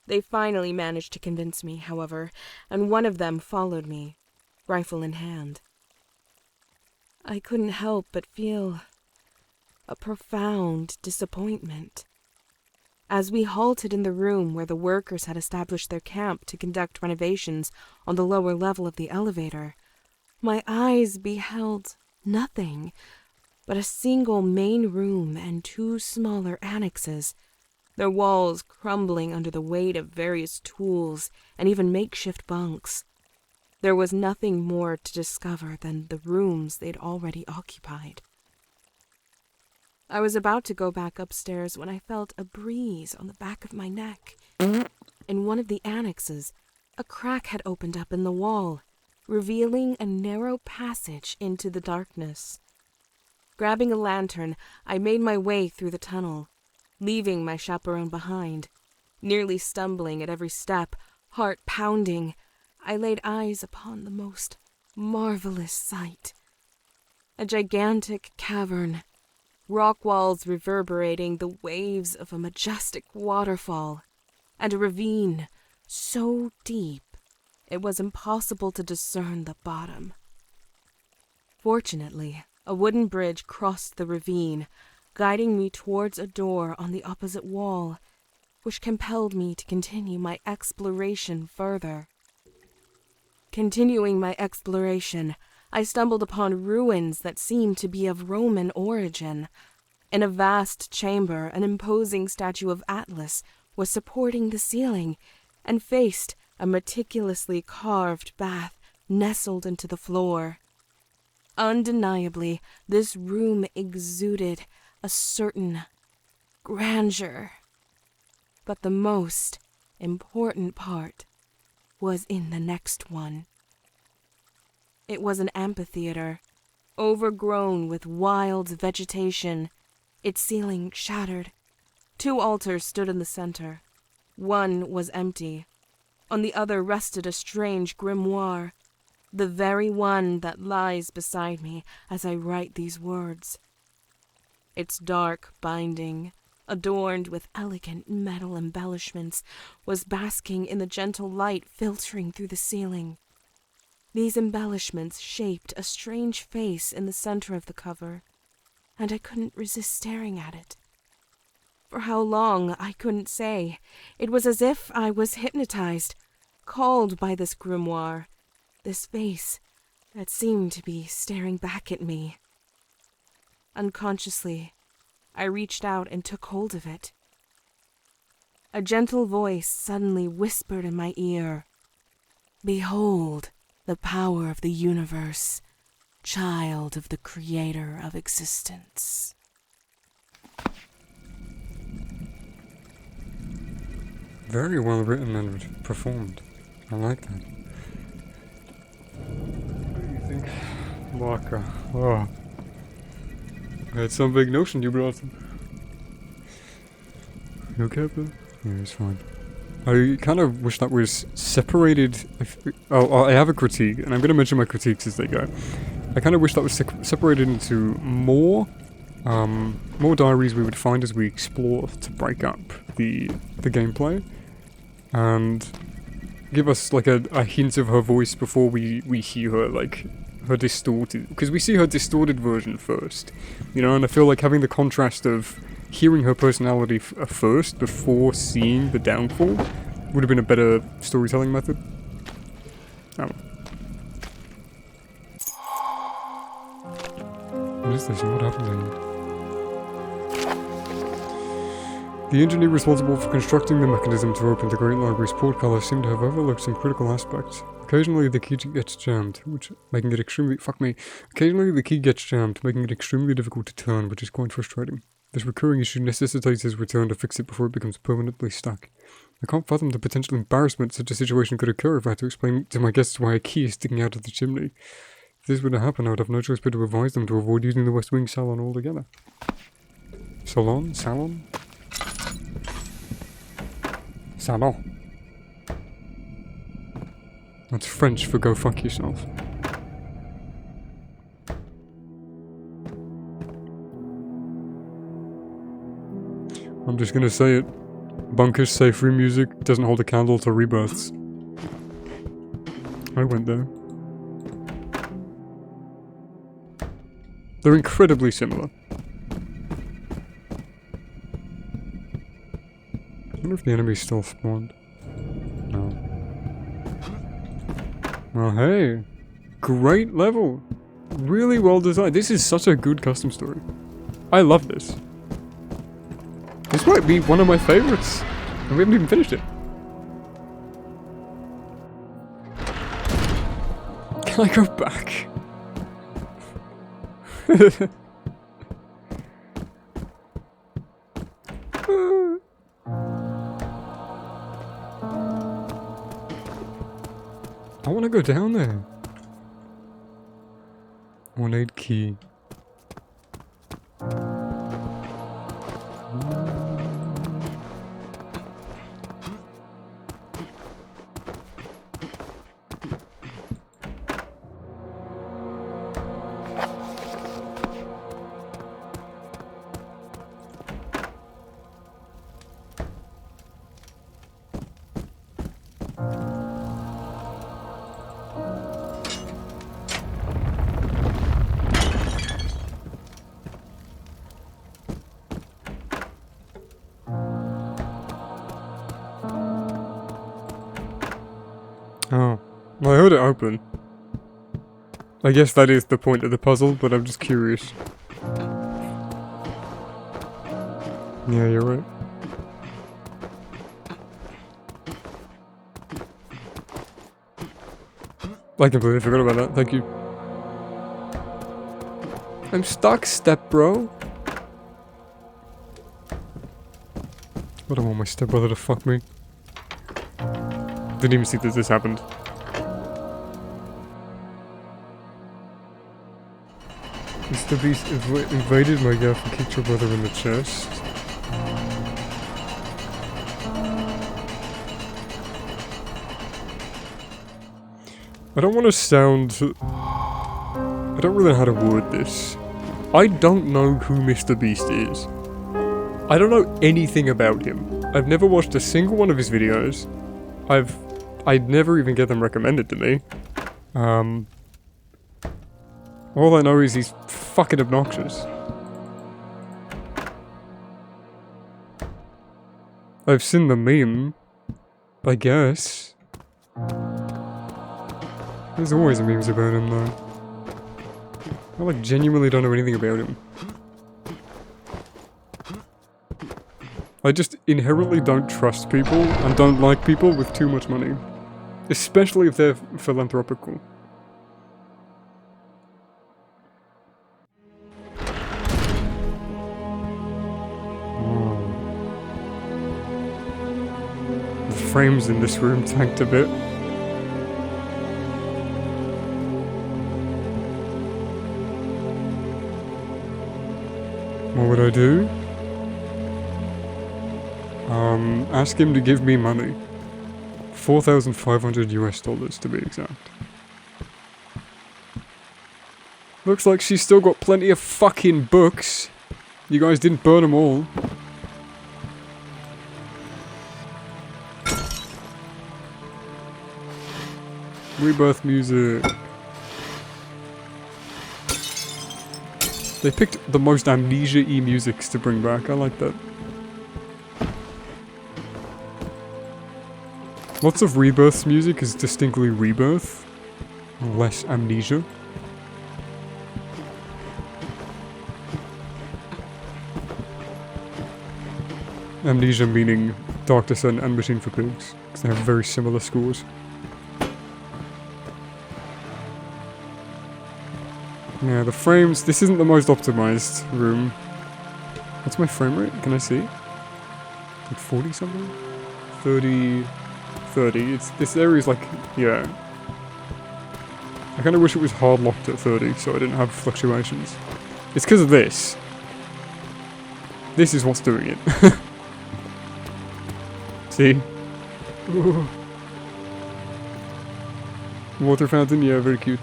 They finally managed to convince me, however, and one of them followed me, rifle in hand. I couldn't help but feel a profound disappointment. As we halted in the room where the workers had established their camp to conduct renovations on the lower level of the elevator, my eyes beheld nothing but a single main room and 2 smaller annexes, their walls crumbling under the weight of various tools and even makeshift bunks. There was nothing more to discover than the rooms they'd already occupied. I was about to go back upstairs when I felt a breeze on the back of my neck. In one of the annexes, a crack had opened up in the wall, revealing a narrow passage into the darkness. Grabbing a lantern, I made my way through the tunnel, leaving my chaperone behind. Nearly stumbling at every step, heart pounding, I laid eyes upon the most marvelous sight. A gigantic cavern, rock walls reverberating the waves of a majestic waterfall, and a ravine so deep it was impossible to discern the bottom. Fortunately, a wooden bridge crossed the ravine, guiding me towards a door on the opposite wall, which compelled me to continue my exploration further. Continuing my exploration, I stumbled upon ruins that seemed to be of Roman origin. In a vast chamber, an imposing statue of Atlas was supporting the ceiling, and faced a meticulously carved bath nestled into the floor. Undeniably, this room exuded a certain grandeur. But the most important part was in the next one. It was an amphitheater, overgrown with wild vegetation, its ceiling shattered. 2 altars stood in the center. One was empty. On the other rested a strange grimoire, the very one that lies beside me as I write these words. Its dark binding, adorned with elegant metal embellishments, was basking in the gentle light filtering through the ceiling. These embellishments shaped a strange face in the center of the cover, and I couldn't resist staring at it. For how long, I couldn't say. It was as if I was hypnotized, called by this grimoire, this face that seemed to be staring back at me. Unconsciously, I reached out and took hold of it. A gentle voice suddenly whispered in my ear, "Behold the power of the universe, child of the creator of existence." Very well written and performed. I like that. What do you think? Waka. Oh. That's some big notion you brought. You okay up there? Yeah, it's fine. I kind of wish that was separated. I have a critique, and I'm going to mention my critiques as they go. I kind of wish that was separated into more diaries we would find as we explore to break up the gameplay, and give us like a hint of her voice before we hear her, like her distorted, because we see her distorted version first, you know, and I feel like having the contrast of hearing her personality first before seeing the downfall would have been a better storytelling method. Oh. What is this? What happened to you? The engineer responsible for constructing the mechanism to open the Great Library's portcullis seemed to have overlooked some critical aspects. Occasionally the key gets jammed, making it extremely difficult to turn, which is quite frustrating. This recurring issue necessitates his return to fix it before it becomes permanently stuck. I can't fathom the potential embarrassment such a situation could occur if I had to explain to my guests why a key is sticking out of the chimney. If this were to happen, I would have no choice but to advise them to avoid using the West Wing salon altogether. Salon? Salon. That's French for go fuck yourself. I'm just gonna say it. Bunker's safe room music doesn't hold a candle to Rebirth's. I went there. They're incredibly similar. I wonder if the enemy's still spawned. No. Well, hey. Great level. Really well designed. This is such a good custom story. I love this. This might be one of my favorites. And we haven't even finished it. Can I go back? I want to go down there. 1-8 key. Oh, well, I heard it open. I guess that is the point of the puzzle, but I'm just curious. Yeah, you're right. I completely forgot about that, thank you. I'm stuck, step bro. I don't want my stepbrother to fuck me. Didn't even see that this happened. Mr. Beast invaded my girl and kicked your brother in the chest. I don't want to sound... I don't really know how to word this. I don't know who Mr. Beast is. I don't know anything about him. I've never watched a single one of his videos. I'd never even get them recommended to me. All I know is he's fucking obnoxious. I've seen the meme, I guess. There's always memes about him though. I like genuinely don't know anything about him. I just inherently don't trust people and don't like people with too much money. Especially if they're philanthropical. The frames in this room tanked a bit. What would I do? Ask him to give me money. 4,500 US dollars to be exact. Looks like she's still got plenty of fucking books. You guys didn't burn them all. Rebirth music. They picked the most Amnesia-y musics to bring back. I like that. Lots of Rebirth's music is distinctly Rebirth, less Amnesia. Amnesia meaning Dark Descent and Machine for Pigs, because they have very similar scores. Yeah, the frames, this isn't the most optimized room. What's my frame rate? Can I see? Like 40 something? 30... 30. This area is like, yeah. I kind of wish it was hard locked at 30 so I didn't have fluctuations. It's because of this. This is what's doing it. See? Ooh. Water fountain, yeah, very cute.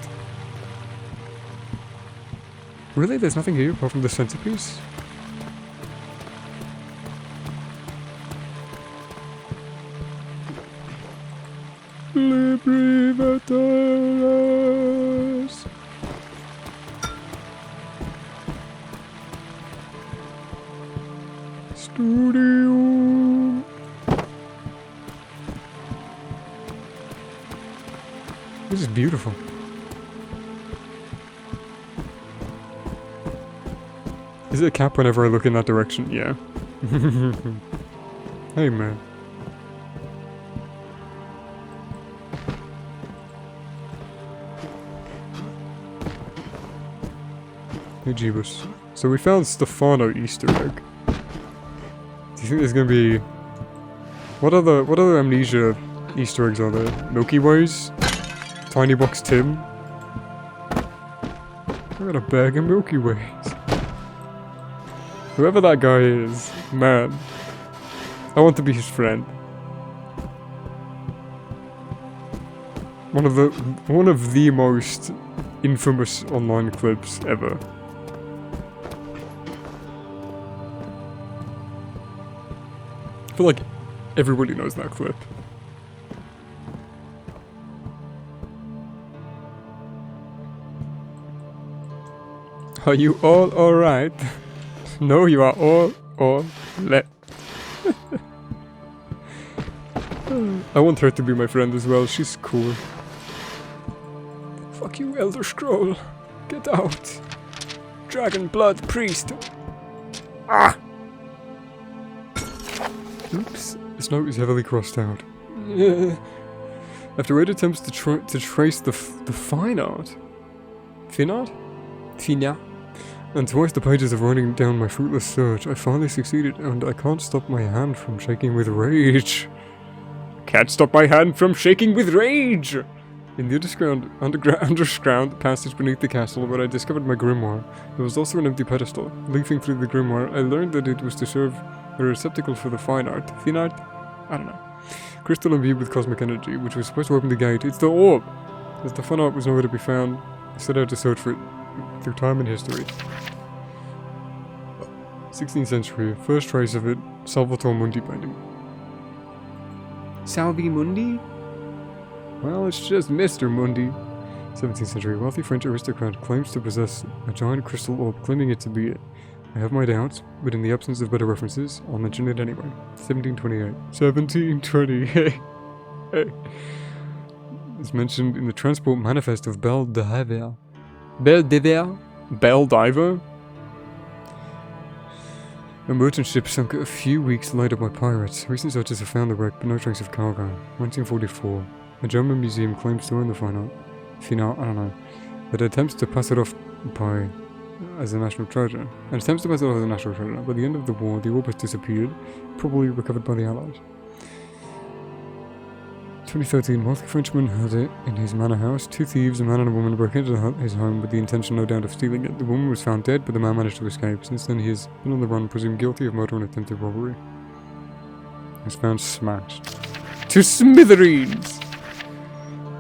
Really? There's nothing here apart from the centerpiece? Libertaros. Studio. This is beautiful. Is it a cap whenever I look in that direction? Yeah. Hey, man. Hey, Jeebus. So we found Stefano Easter egg. Do you think there's gonna be... What other Amnesia Easter eggs are there? Milky Ways? Tiny Box Tim? I got a bag of Milky Ways. Whoever that guy is, man. I want to be his friend. One of the most infamous online clips ever. I feel like everybody knows that clip. Are you all alright? No, you are all let. I want her to be my friend as well, she's cool. Fuck you, Elder Scroll. Get out. Dragon Blood Priest. Ah! Oops, this note is heavily crossed out. After 8 attempts to trace the fine art. Fin art? Fina? And twice the pages of writing down my fruitless search, I finally succeeded, and I can't stop my hand from shaking with rage. Can't stop my hand from shaking with rage! In the underground passage beneath the castle where I discovered my grimoire, there was also an empty pedestal. Leafing through the grimoire, I learned that it was to serve a receptacle for the fine art. Thin art? I don't know. Crystal imbued with cosmic energy, which was supposed to open the gate. It's the orb! As the fine art was nowhere to be found, I set out to search for it through time and history. 16th century, first trace of it, Salvatore Mundi painting. Salvi Mundi? Well, it's just Mr. Mundi. 17th century, wealthy French aristocrat claims to possess a giant crystal orb, claiming it to be it. I have my doubts, but in the absence of better references, I'll mention it anyway. 1728. 1728. It's mentioned in the transport manifest of Belle d'Hiver. Belle d'Hiver? Belle Diver? A merchant ship sunk a few weeks later by pirates. Recent searchers have found the wreck, but no trace of cargo. 1944. A German museum claims to own the fine art. Final, I don't know. But attempts to pass it off as a national treasure. By the end of the war, the orb has disappeared, probably recovered by the Allies. 2013, wealthy Frenchman had it in his manor house. 2 thieves, a man and a woman, broke into his home with the intention, no doubt, of stealing it. The woman was found dead, but the man managed to escape. Since then, he has been on the run, presumed guilty of murder and attempted robbery. He was found smashed. To smithereens!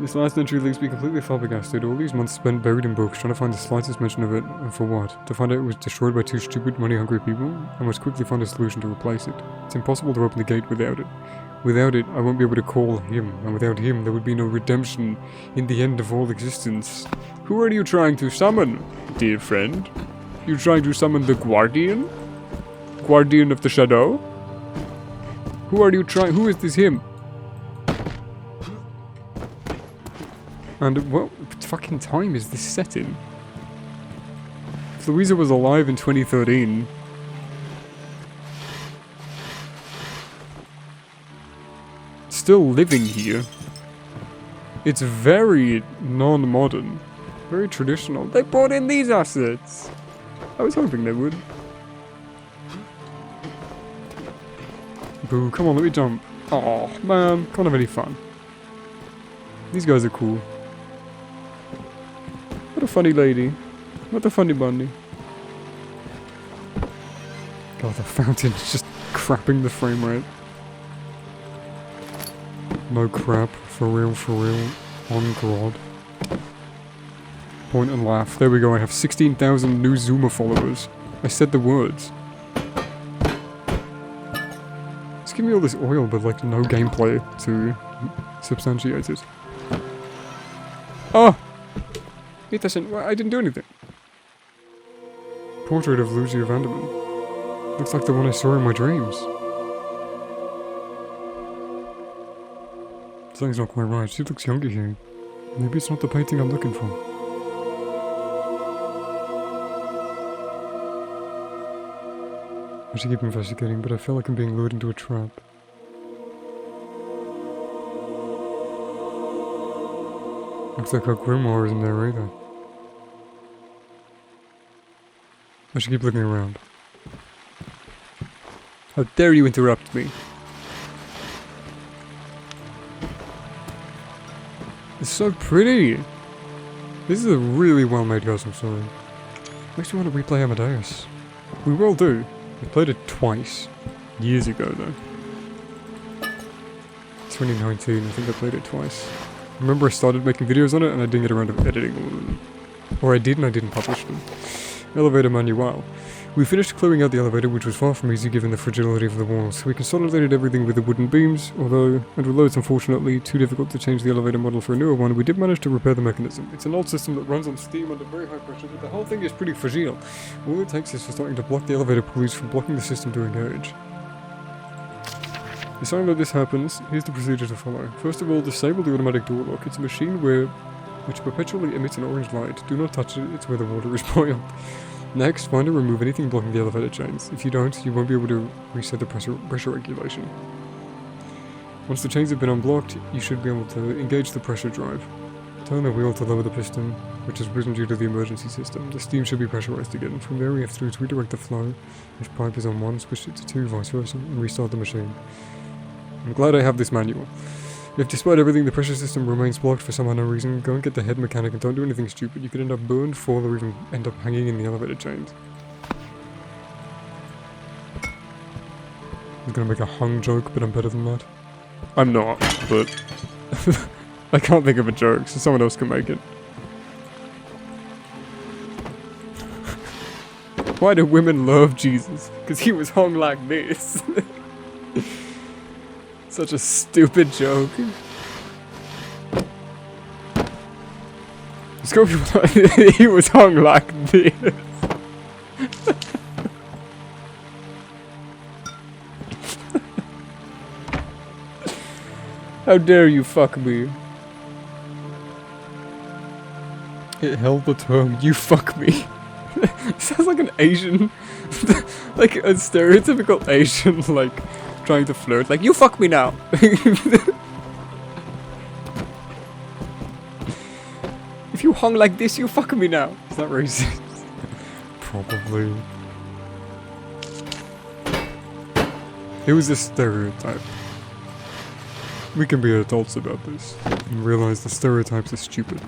This last entry leaves me completely flabbergasted. All these months spent buried in books, trying to find the slightest mention of it, and for what? To find out it was destroyed by 2 stupid, money-hungry people? I must quickly find a solution to replace it. It's impossible to open the gate without it. Without it, I won't be able to call him, and without him, there would be no redemption in the end of all existence. Who are you trying to summon, dear friend? You trying to summon the Guardian? Guardian of the Shadow? Who are you trying? Who is this him? And what fucking time is this set in? If Louisa was alive in 2013... still living here. It's very non-modern. Very traditional. They brought in these assets! I was hoping they would. Boo, come on, let me jump. Oh man, can't have any fun. These guys are cool. What a funny lady. What a funny bunny. God, the fountain is just crapping the frame rate. No crap. For real, for real. On God. Point and laugh. There we go, I have 16,000 new Zoomer followers. I said the words. Just give me all this oil, but like no gameplay to substantiate it. Oh! It doesn't. I didn't do anything. Portrait of Lucia Vanderman. Looks like the one I saw in my dreams. Something's not quite right. She looks younger here. Maybe it's not the painting I'm looking for. I should keep investigating, but I feel like I'm being lured into a trap. Looks like our Grimoire isn't there either. I should keep looking around. How dare you interrupt me? It's so pretty! This is a really well-made custom story. Makes me want to replay Amadeus. We will do. I played it twice. Years ago, though. 2019, I think I played it twice. I remember I started making videos on it and I didn't get around to editing all of them. Or I did and I didn't publish them. Elevator manual. We finished clearing out the elevator, which was far from easy given the fragility of the walls. We consolidated everything with the wooden beams, although, and although it's unfortunately too difficult to change the elevator model for a newer one, we did manage to repair the mechanism. It's an old system that runs on steam under very high pressure, but the whole thing is pretty fragile. All it takes is for starting to block the elevator pulleys from blocking the system to engage. Deciding that this happens, here's the procedure to follow. First of all, disable the automatic door lock. It's a machine which perpetually emits an orange light. Do not touch it, it's where the water is boiled. Next, find and remove anything blocking the elevator chains. If you don't, you won't be able to reset the pressure regulation. Once the chains have been unblocked, you should be able to engage the pressure drive. Turn the wheel to lower the piston, which has risen due to the emergency system. The steam should be pressurized again. From there, we have to redirect the flow. If pipe is on 1, switch it to 2, vice versa, and restart the machine. I'm glad I have this manual. If despite everything the pressure system remains blocked for some unknown reason, go and get the head mechanic and don't do anything stupid. You could end up burned, fall, or even end up hanging in the elevator chains. I was gonna make a hung joke, but I'm better than that. I'm not, but I can't think of a joke, so someone else can make it. Why do women love Jesus? Because he was hung like this. Such a stupid joke. He was hung like this. How dare you fuck me? It held the term, you fuck me. Sounds like an Asian, like a stereotypical Asian, like, trying to flirt, like, you fuck me now! If you hung like this, you fuck me now! Is that racist? Probably. It was a stereotype. We can be adults about this, and realize the stereotypes are stupid.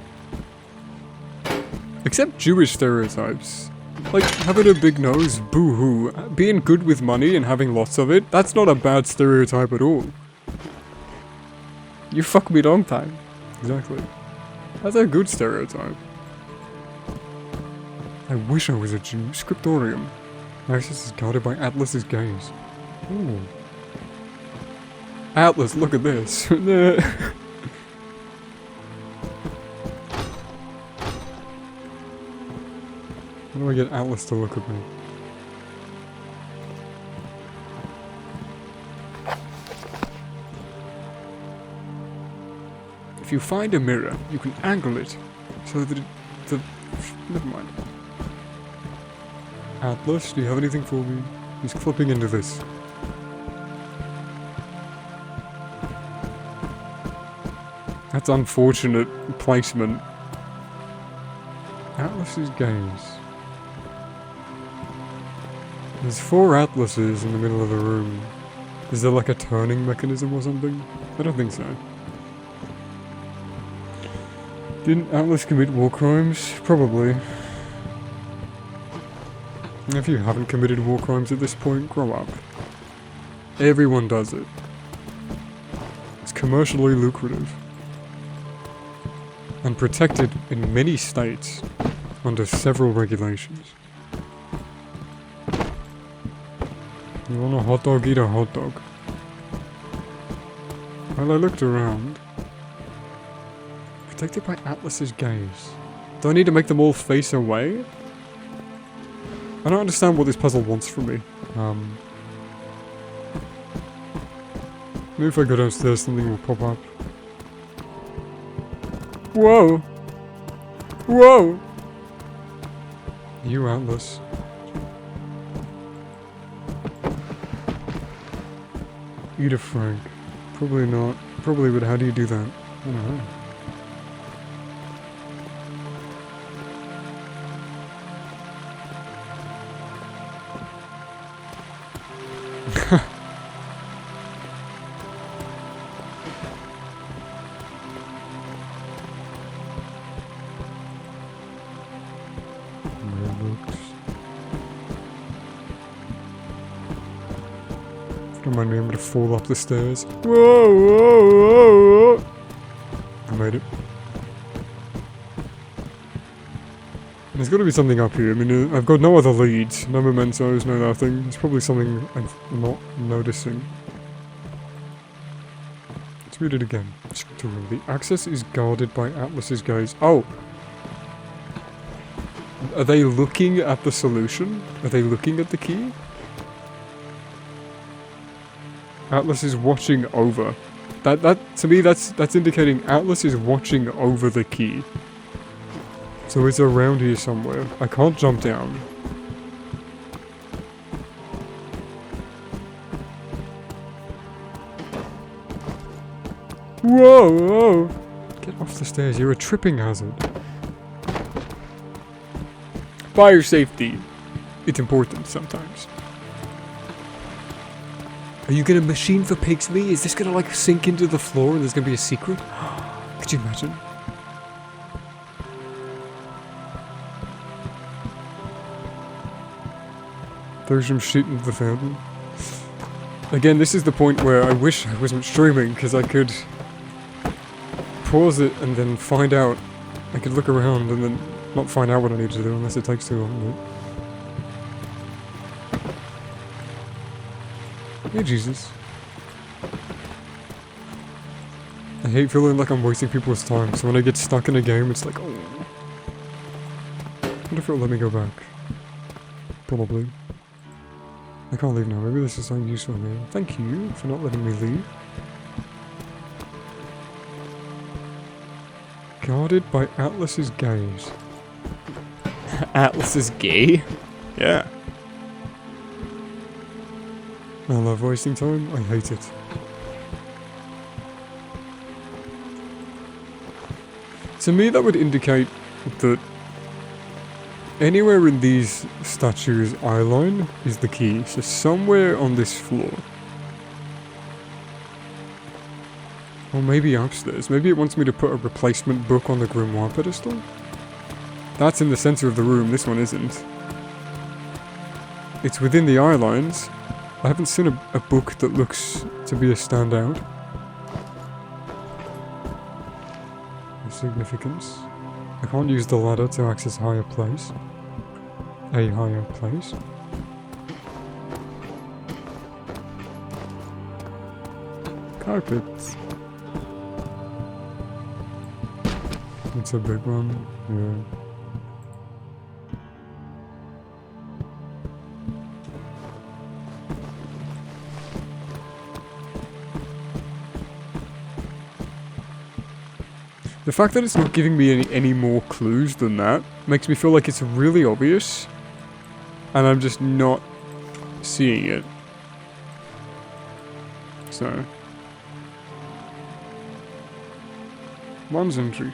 Except Jewish stereotypes. Like, having a big nose, boo-hoo. Being good with money and having lots of it, that's not a bad stereotype at all. You fuck me long time. Exactly. That's a good stereotype. I wish I was a Jew. Scriptorium. Access is guarded by Atlas's gaze. Ooh. Atlas, look at this. How do I get Atlas to look at me? If you find a mirror, you can angle it so that never mind. Atlas, do you have anything for me? He's clipping into this. That's unfortunate placement. Atlas's gaze. There's 4 Atlases in the middle of the room. Is there like a turning mechanism or something? I don't think so. Didn't Atlas commit war crimes? Probably. If you haven't committed war crimes at this point, grow up. Everyone does it. It's commercially lucrative and protected in many states under several regulations. You want a hot dog, eat a hot dog. Well, I looked around. Protected by Atlas's gaze. Do I need to make them all face away? I don't understand what this puzzle wants from me. Maybe if I go downstairs something will pop up. Whoa! Whoa! You, Atlas. Eat a Frank. Probably not. Probably, but how do you do that? I don't know. Remind me I'm gonna fall up the stairs. Whoa, whoa, whoa, whoa. I made it. There's gotta be something up here. I mean, I've got no other leads. No mementos, no nothing. It's probably something I'm not noticing. Let's read it again. The access is guarded by Atlas's gaze. Oh! Are they looking at the solution? Are they looking at the key? Atlas is watching over. That to me that's indicating Atlas is watching over the key. So it's around here somewhere. I can't jump down. Whoa, whoa! Get off the stairs, you're a tripping hazard. Fire safety. It's important sometimes. Are you gonna machine for pigs me? Is this gonna like sink into the floor and there's gonna be a secret? Could you imagine? Throw some shit into the fountain. Again, this is the point where I wish I wasn't streaming, because I could pause it and then find out. I could look around and then not find out what I need to do unless it takes too long. Hey, Jesus. I hate feeling like I'm wasting people's time, so when I get stuck in a game, it's like, oh. I wonder if it'll let me go back. Probably. I can't leave now, maybe this is something useful here. Thank you for not letting me leave. Guarded by Atlas's gaze. Atlas is gay? Yeah. I love wasting time, I hate it. To me that would indicate that anywhere in these statues' eyeline is the key, so somewhere on this floor. Or maybe upstairs, maybe it wants me to put a replacement book on the Grimoire pedestal? That's in the center of the room, this one isn't. It's within the eyelines. I haven't seen a book that looks to be a standout. The significance. I can't use the ladder to access higher place. A higher place. Carpets. It's a big one, yeah. The fact that it's not giving me any more clues than that makes me feel like it's really obvious, and I'm just not seeing it. So. Wahnsinnig.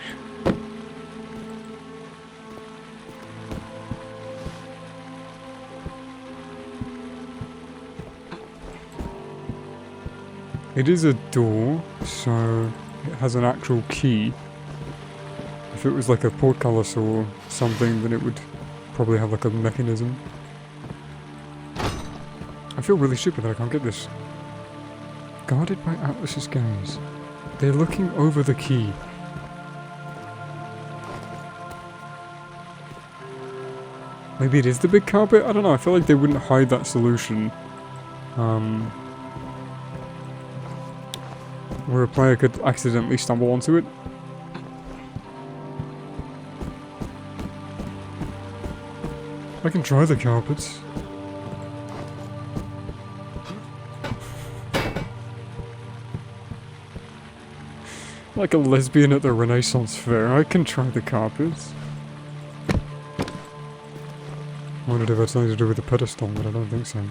It is a door, so it has an actual key. If it was like a portcullis or something, then it would probably have like a mechanism. I feel really stupid that I can't get this. Guarded by Atlas's gaze. They're looking over the key. Maybe it is the big carpet? I don't know, I feel like they wouldn't hide that solution. Where a player could accidentally stumble onto it. I can try the carpets. Like a lesbian at the Renaissance fair, I can try the carpets. I wondered if that's something to do with the pedestal, but I don't think so.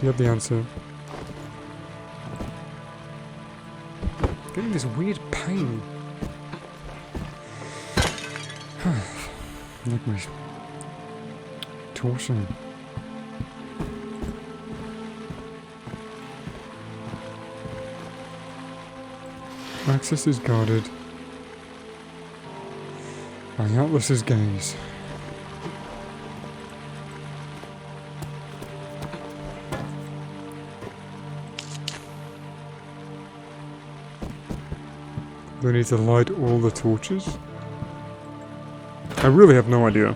You have the answer. Getting this weird pain. Like my torso. Access is guarded by Atlas's gaze. Do I need to light all the torches? I really have no idea.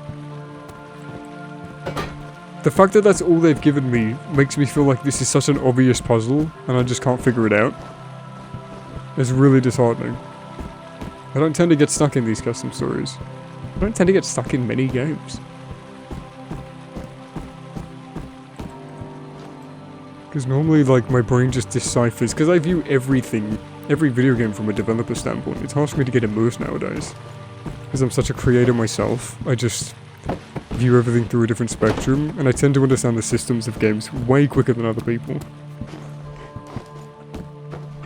The fact that that's all they've given me makes me feel like this is such an obvious puzzle and I just can't figure it out. It's really disheartening. I don't tend to get stuck in these custom stories. I don't tend to get stuck in many games. Because normally, like, my brain just deciphers, because I view everything, every video game from a developer standpoint. It's hard for me to get immersed nowadays. Because I'm such a creator myself, I just view everything through a different spectrum, and I tend to understand the systems of games way quicker than other people.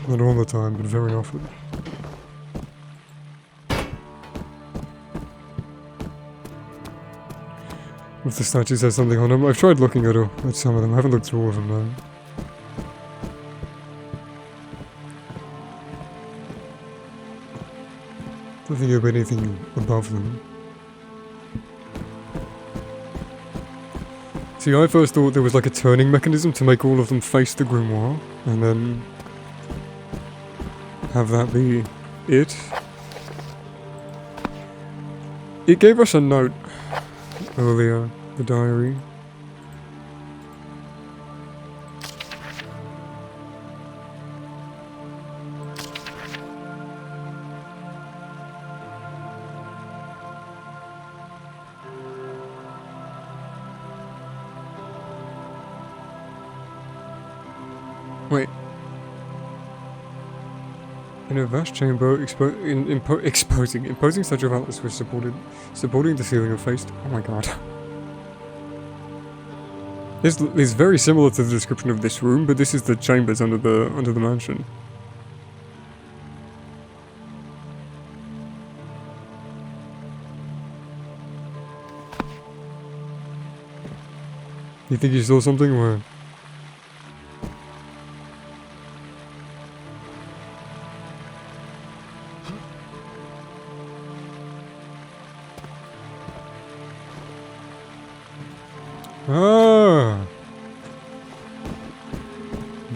Not all the time, but very often. If the statues have something on them, I've tried looking at some of them, I haven't looked through all of them though. I don't think there'll be anything above them. See, I first thought there was like a turning mechanism to make all of them face the Grimoire, and then have that be it. It gave us a note earlier, the diary. Wait. In a vast chamber, imposing such of Atlas was supporting the ceiling and faced. Oh my god. This is very similar to the description of this room, but this is the chambers under the mansion. You think you saw something where? Ah!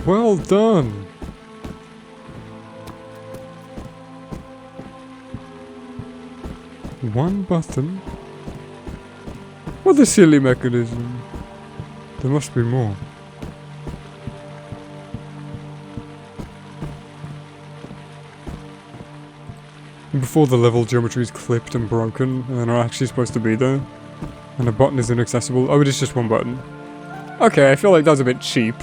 Well done! One button? What a silly mechanism! There must be more. Before the level geometry is clipped and broken and are actually supposed to be there. And a button is inaccessible. Oh, it is just one button. Okay, I feel like that was a bit cheap.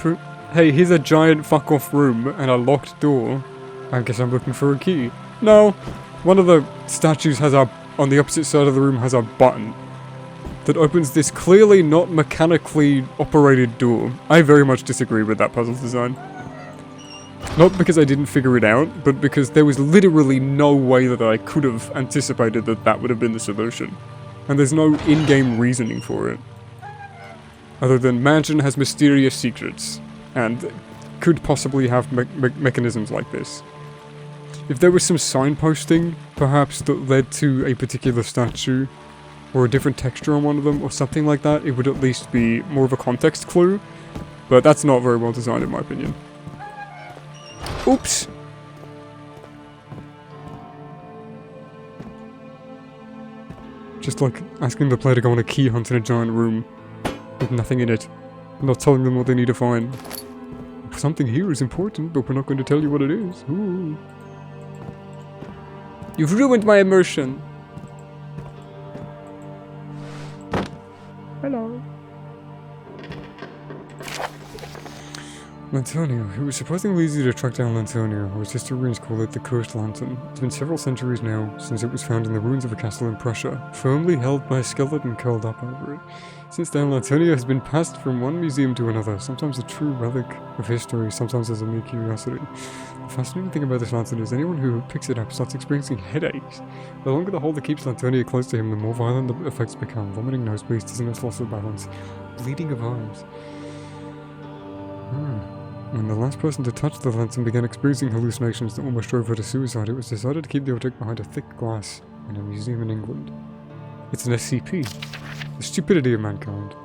Hey, here's a giant fuck off room and a locked door. I guess I'm looking for a key. No, one of the statues has on the opposite side of the room has a button that opens this clearly not mechanically operated door. I very much disagree with that puzzle design. Not because I didn't figure it out, but because there was literally no way that I could have anticipated that that would have been the solution. And there's no in-game reasoning for it. Other than mansion has mysterious secrets, and could possibly have mechanisms like this. If there was some signposting, perhaps that led to a particular statue, or a different texture on one of them, or something like that, it would at least be more of a context clue, but that's not very well designed in my opinion. Oops! Just like asking the player to go on a key hunt in a giant room with nothing in it, and not telling them what they need to find. Something here is important, but we're not going to tell you what it is. Ooh. You've ruined my immersion! Hello. Lantonio. It was surprisingly easy to track down Lantonio, or as historians call it, the Cursed Lantern. It's been several centuries now since it was found in the ruins of a castle in Prussia, firmly held by a skeleton curled up over it. Since then, Lantonio has been passed from one museum to another, sometimes a true relic of history, sometimes as a mere curiosity. The fascinating thing about this lantern is anyone who picks it up starts experiencing headaches. The longer the holder keeps Lantonio close to him, the more violent the effects become. Vomiting nosebleeds, dizziness, loss of balance, bleeding of eyes. When the last person to touch the lantern began experiencing hallucinations that almost drove her to suicide, it was decided to keep the object behind a thick glass in a museum in England. It's an SCP. The stupidity of mankind.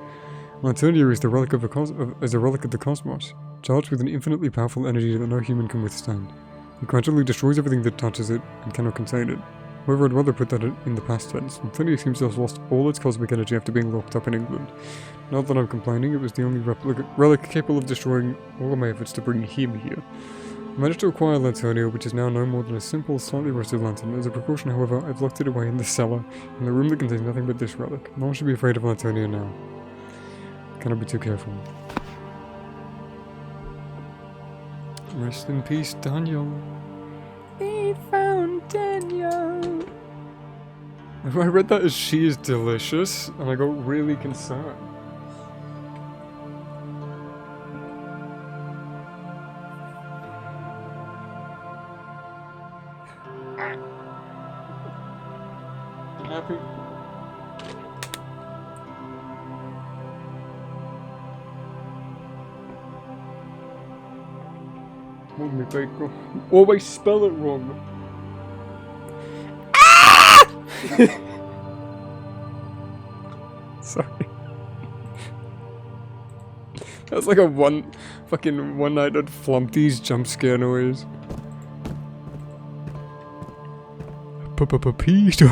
Lantonio is a relic of the cosmos, charged with an infinitely powerful energy that no human can withstand. It gradually destroys everything that touches it and cannot contain it. However, I'd rather put that in the past tense. Lantonio seems to have lost all its cosmic energy after being locked up in England. Not that I'm complaining, it was the only relic capable of destroying all of my efforts to bring him here. I managed to acquire Lantonio, which is now no more than a simple, slightly rusted lantern. As a precaution, however, I've locked it away in the cellar, in the room that contains nothing but this relic. No one should be afraid of Lantonio now. Cannot be too careful. Rest in peace, Daniel. We found Daniel. I read that as she is delicious, and I got really concerned. Happy. Always spell it wrong. Sorry. That was like a one-nighted Flumpty's jump scare noise. Pedo.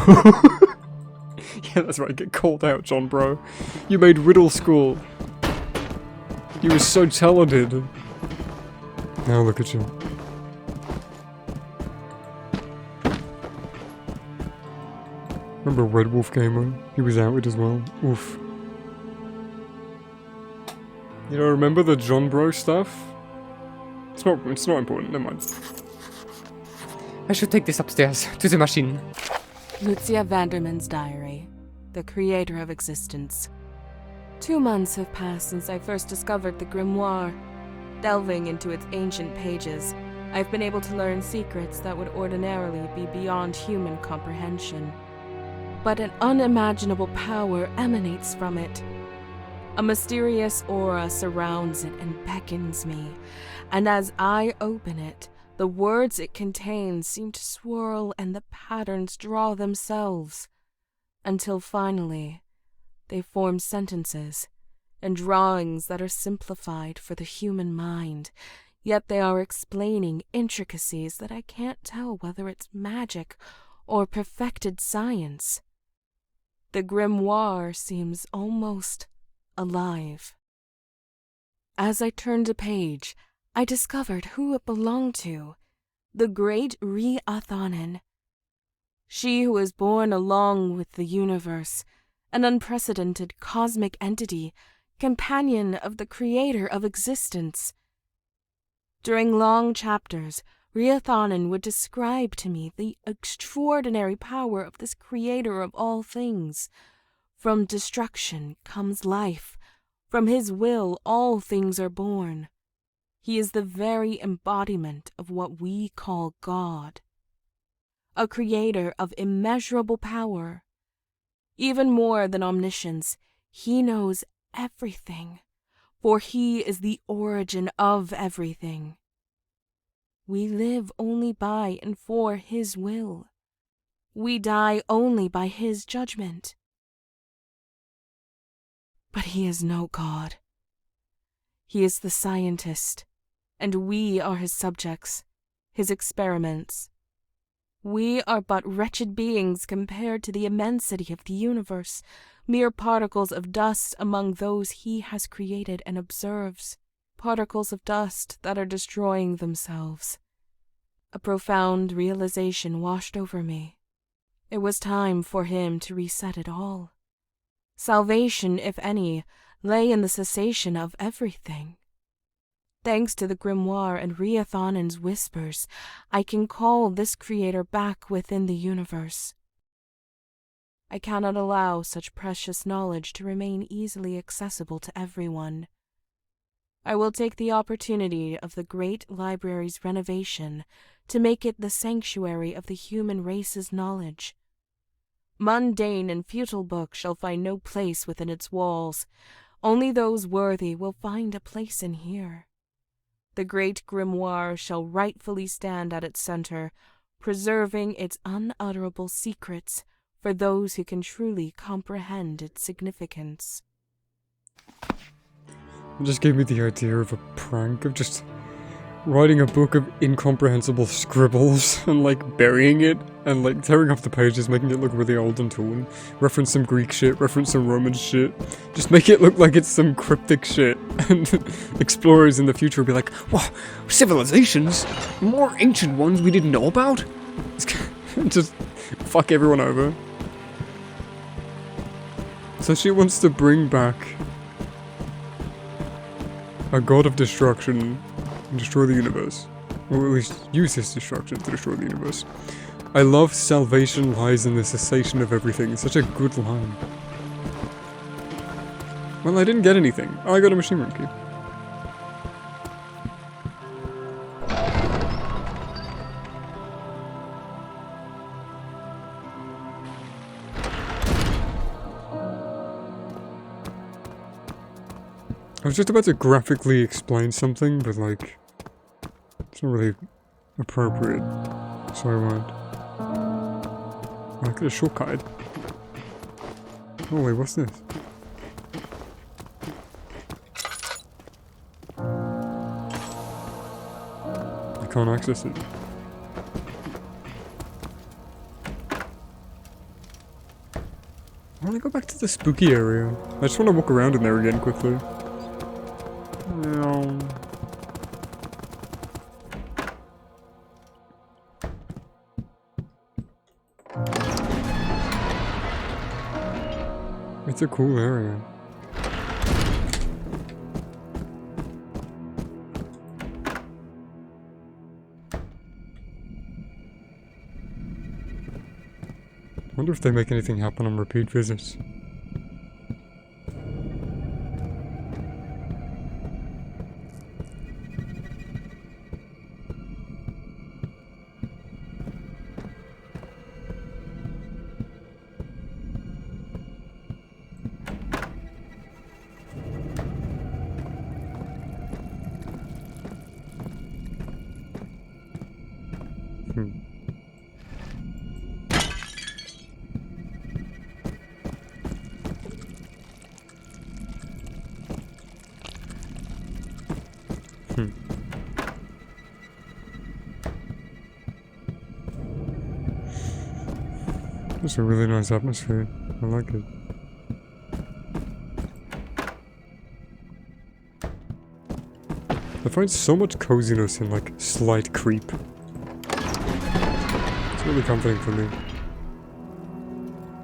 Yeah, that's right, get called out, John, bro. You made riddle school. You were so talented. Now look at you. Remember Red Wolf Gamer? He was out it as well. Oof. You know, remember the John Bro stuff? It's not important, never mind. I should take this upstairs to the machine. Lucia Vanderman's diary, the creator of existence. 2 months have passed since I first discovered the Grimoire. Delving into its ancient pages, I've been able to learn secrets that would ordinarily be beyond human comprehension. But an unimaginable power emanates from it. A mysterious aura surrounds it and beckons me, and as I open it, the words it contains seem to swirl and the patterns draw themselves, until finally they form sentences and drawings that are simplified for the human mind, yet they are explaining intricacies that I can't tell whether it's magic or perfected science. The grimoire seems almost alive. As I turned a page, I discovered who it belonged to, the great Riathanen. She who was born along with the universe, an unprecedented cosmic entity, companion of the creator of existence. During long chapters, Riathanen would describe to me the extraordinary power of this creator of all things. From destruction comes life. From his will all things are born. He is the very embodiment of what we call God. A creator of immeasurable power. Even more than omniscience, he knows everything, for he is the origin of everything. We live only by and for his will. We die only by his judgment. But he is no God. He is the scientist, and we are his subjects. his experiments. We are but wretched beings compared to the immensity of the universe, mere particles of dust among those he has created and observes, particles of dust that are destroying themselves. A profound realization washed over me. It was time for him to reset it all. Salvation, if any, lay in the cessation of everything. Thanks to the Grimoire and Riathanen's whispers, I can call this creator back within the universe. I cannot allow such precious knowledge to remain easily accessible to everyone. I will take the opportunity of the great library's renovation to make it the sanctuary of the human race's knowledge. Mundane and futile books shall find no place within its walls. Only those worthy will find a place in here. The great grimoire shall rightfully stand at its center, preserving its unutterable secrets for those who can truly comprehend its significance. It just gave me the idea of a prank of just writing a book of incomprehensible scribbles and like burying it and like tearing off the pages, making it look really old and torn. Reference some Greek shit, reference some Roman shit. Just make it look like it's some cryptic shit. And explorers in the future will be like, "Wow, civilizations? More ancient ones we didn't know about?" Just fuck everyone over. So she wants to bring back a god of destruction and destroy the universe. Or at least use his destruction to destroy the universe. I love salvation lies in the cessation of everything. It's such a good line. Well, I didn't get anything. Oh, I got a machine gun key. I was just about to graphically explain something, but like, it's not really appropriate, so I won't. I could have shortcutted. Oh wait, what's this? I can't access it. I want to go back to the spooky area. I just want to walk around in there again quickly. No. It's a cool area. I wonder if they make anything happen on repeat visits. It's a really nice atmosphere. I like it. I find so much coziness in like slight creep. It's really comforting for me.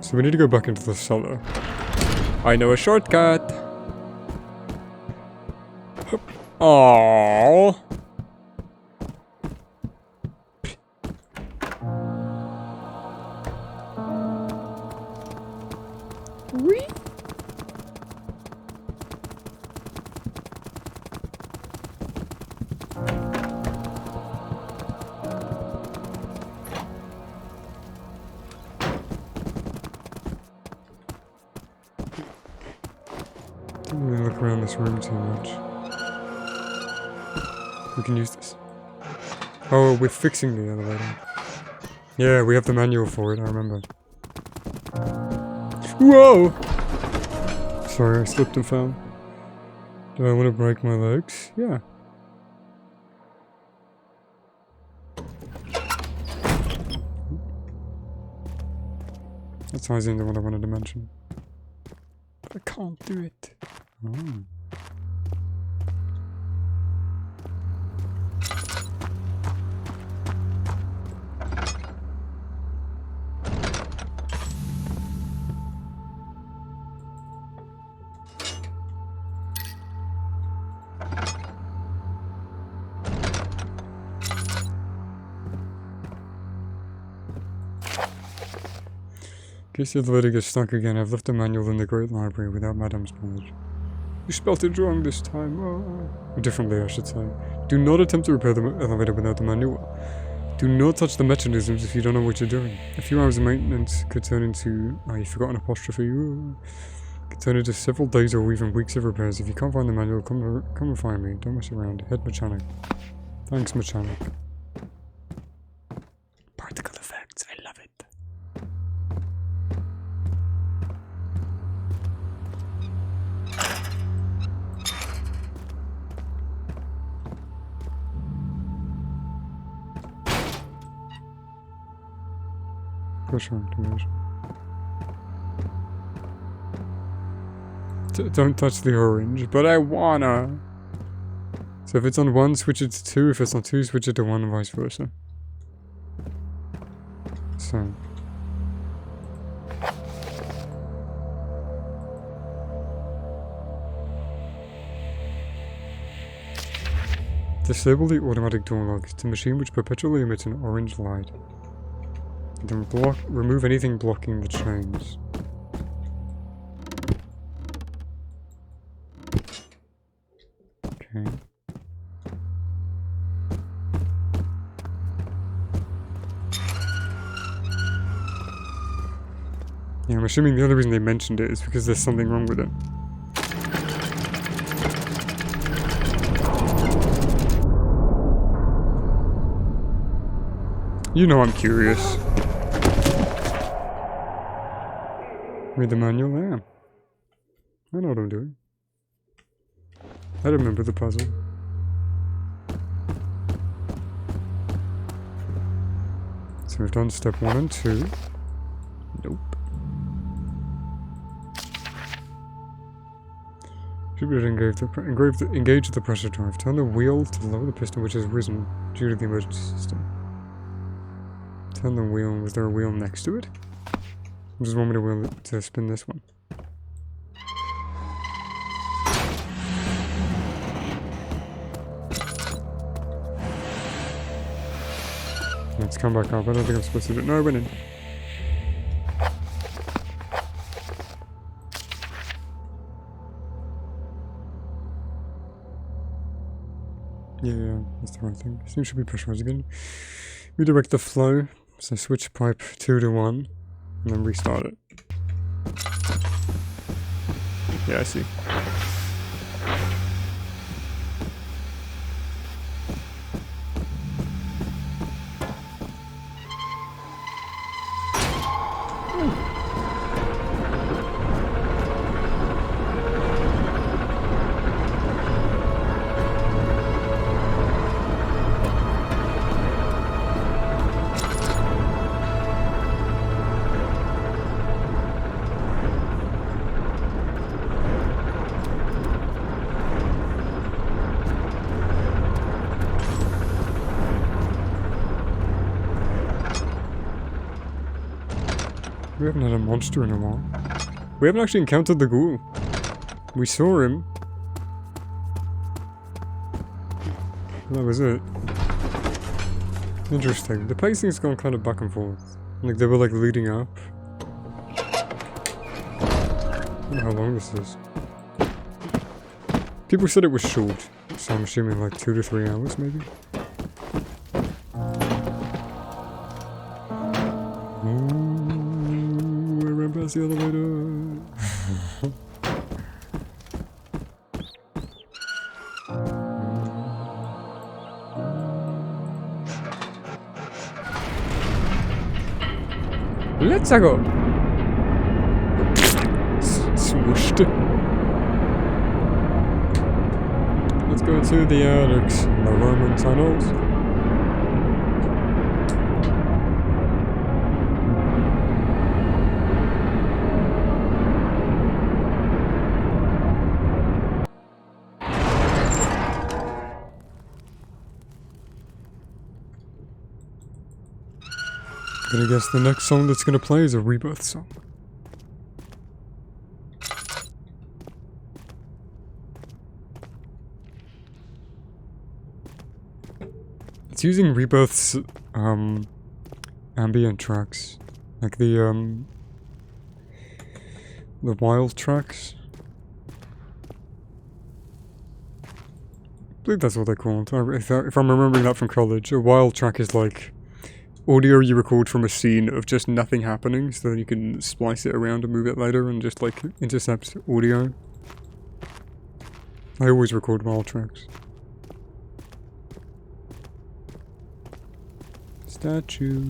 So we need to go back into the cellar. I know a shortcut! Aww. Don't really look around this room too much. We can use this. Oh, we're fixing the elevator. Yeah, we have the manual for it, I remember. Whoa! Sorry, I slipped and fell. Do I want to break my legs? Yeah. That ties into what I wanted to mention. But I can't do it. Oh. In case the elevator gets stuck again, I've left a manual in the Great Library without Madame's knowledge. You spelt it wrong this time. Oh. Or differently, I should say. Do not attempt to repair the elevator without the manual. Do not touch the mechanisms if you don't know what you're doing. A few hours of maintenance could turn into... Oh, you forgot an apostrophe. Could turn into several days or even weeks of repairs. If you can't find the manual, come and find me. Don't mess around. Head mechanic. Thanks, mechanic. Particle effects. I love it. Pressure activation. Don't touch the orange, but I wanna. So if it's on 1, switch it to 2. If it's on 2, switch it to 1 and vice versa. So. Disable the automatic door lock. It's a machine which perpetually emits an orange light. Then remove anything blocking the chains. Okay. Yeah, I'm assuming the only reason they mentioned it is because there's something wrong with it. You know I'm curious. Read the manual? I am. I know what I'm doing. I remember the puzzle. So we've done step 1 and 2. Nope. Should be able to engage the pressure drive. Turn the wheel to lower the piston which has risen due to the emergency system. Turn the wheel. Was there a wheel next to it? Or just want me to spin this one? Let's come back up. I don't think I'm supposed to do it. No, I went in. Yeah, that's the right thing. This thing should be pressurized again. Redirect the flow. So switch pipe 2 to 1. And then restart it. Yeah, I see. We haven't had a monster in a while. We haven't actually encountered the ghoul. We saw him. That was it. Interesting. The pacing's gone kind of back and forth. Like they were like leading up. I don't know how long this is. People said it was short, so I'm assuming like 2 to 3 hours maybe. The elevator. Let's go. Swooshed. Let's go to the attics, the Roman tunnels. I'm gonna guess the next song that's gonna play is a Rebirth song. It's using Rebirth's, ambient tracks. Like the wild tracks. I believe that's what they're called. If I'm remembering that from college, a wild track is like audio you record from a scene of just nothing happening, so then you can splice it around and move it later and just like intercept audio. I always record wild tracks. Statue.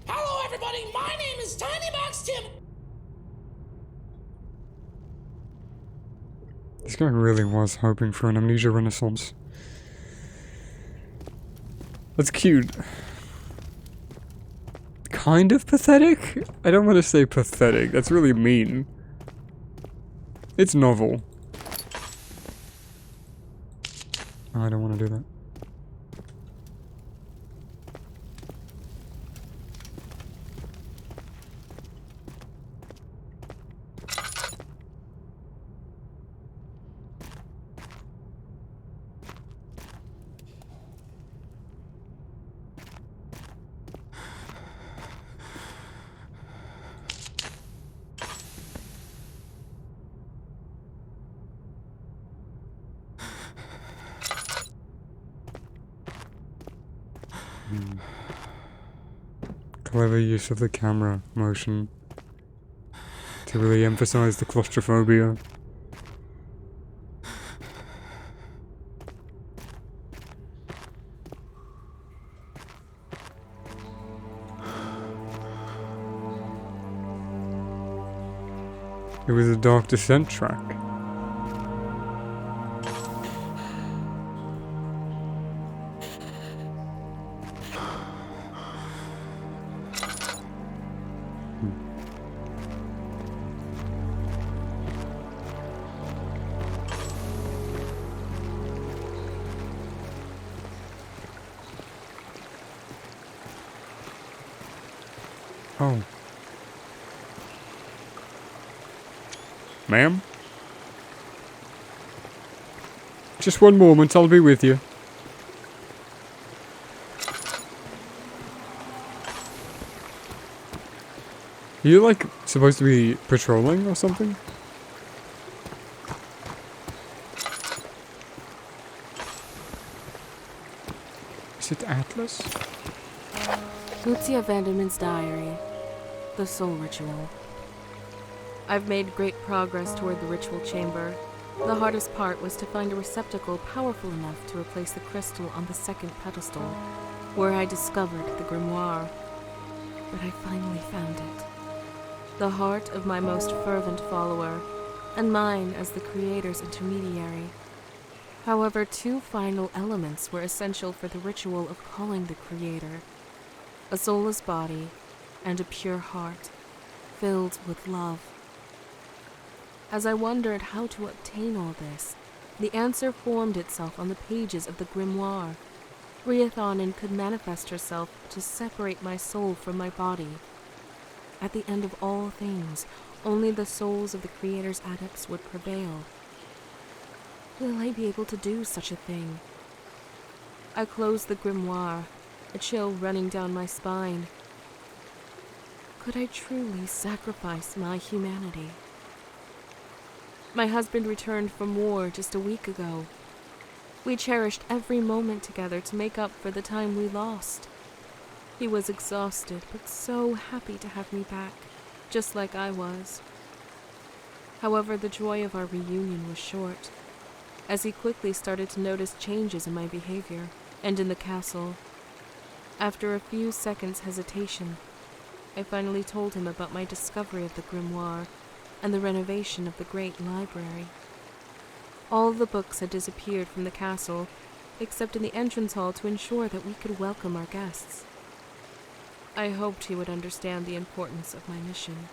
Hello, everybody. My name is Tiny Box Tim. This guy really was hoping for an Amnesia renaissance. That's cute. Kind of pathetic? I don't want to say pathetic. That's really mean. It's novel. I don't want to do that. Clever use of the camera motion to really emphasize the claustrophobia. It was a Dark Descent track. Oh. Ma'am? Just one moment, I'll be with you. Are you, like, supposed to be patrolling or something? Is it Atlas? Lucia Vanderman's diary. The soul ritual. I've made great progress toward the ritual chamber. The hardest part was to find a receptacle powerful enough to replace the crystal on the second pedestal, where I discovered the grimoire. But I finally found it. The heart of my most fervent follower, and mine as the creator's intermediary. However, two final elements were essential for the ritual of calling the creator: a soulless body and a pure heart, filled with love. As I wondered how to obtain all this, the answer formed itself on the pages of the grimoire. Riathanen could manifest herself to separate my soul from my body. At the end of all things, only the souls of the Creator's adepts would prevail. Will I be able to do such a thing? I closed the grimoire, a chill running down my spine. Could I truly sacrifice my humanity? My husband returned from war just a week ago. We cherished every moment together to make up for the time we lost. He was exhausted, but so happy to have me back, just like I was. However, the joy of our reunion was short, as he quickly started to notice changes in my behavior and in the castle. After a few seconds' hesitation, I finally told him about my discovery of the grimoire and the renovation of the great library. All the books had disappeared from the castle, except in the entrance hall to ensure that we could welcome our guests. I hoped he would understand the importance of my mission,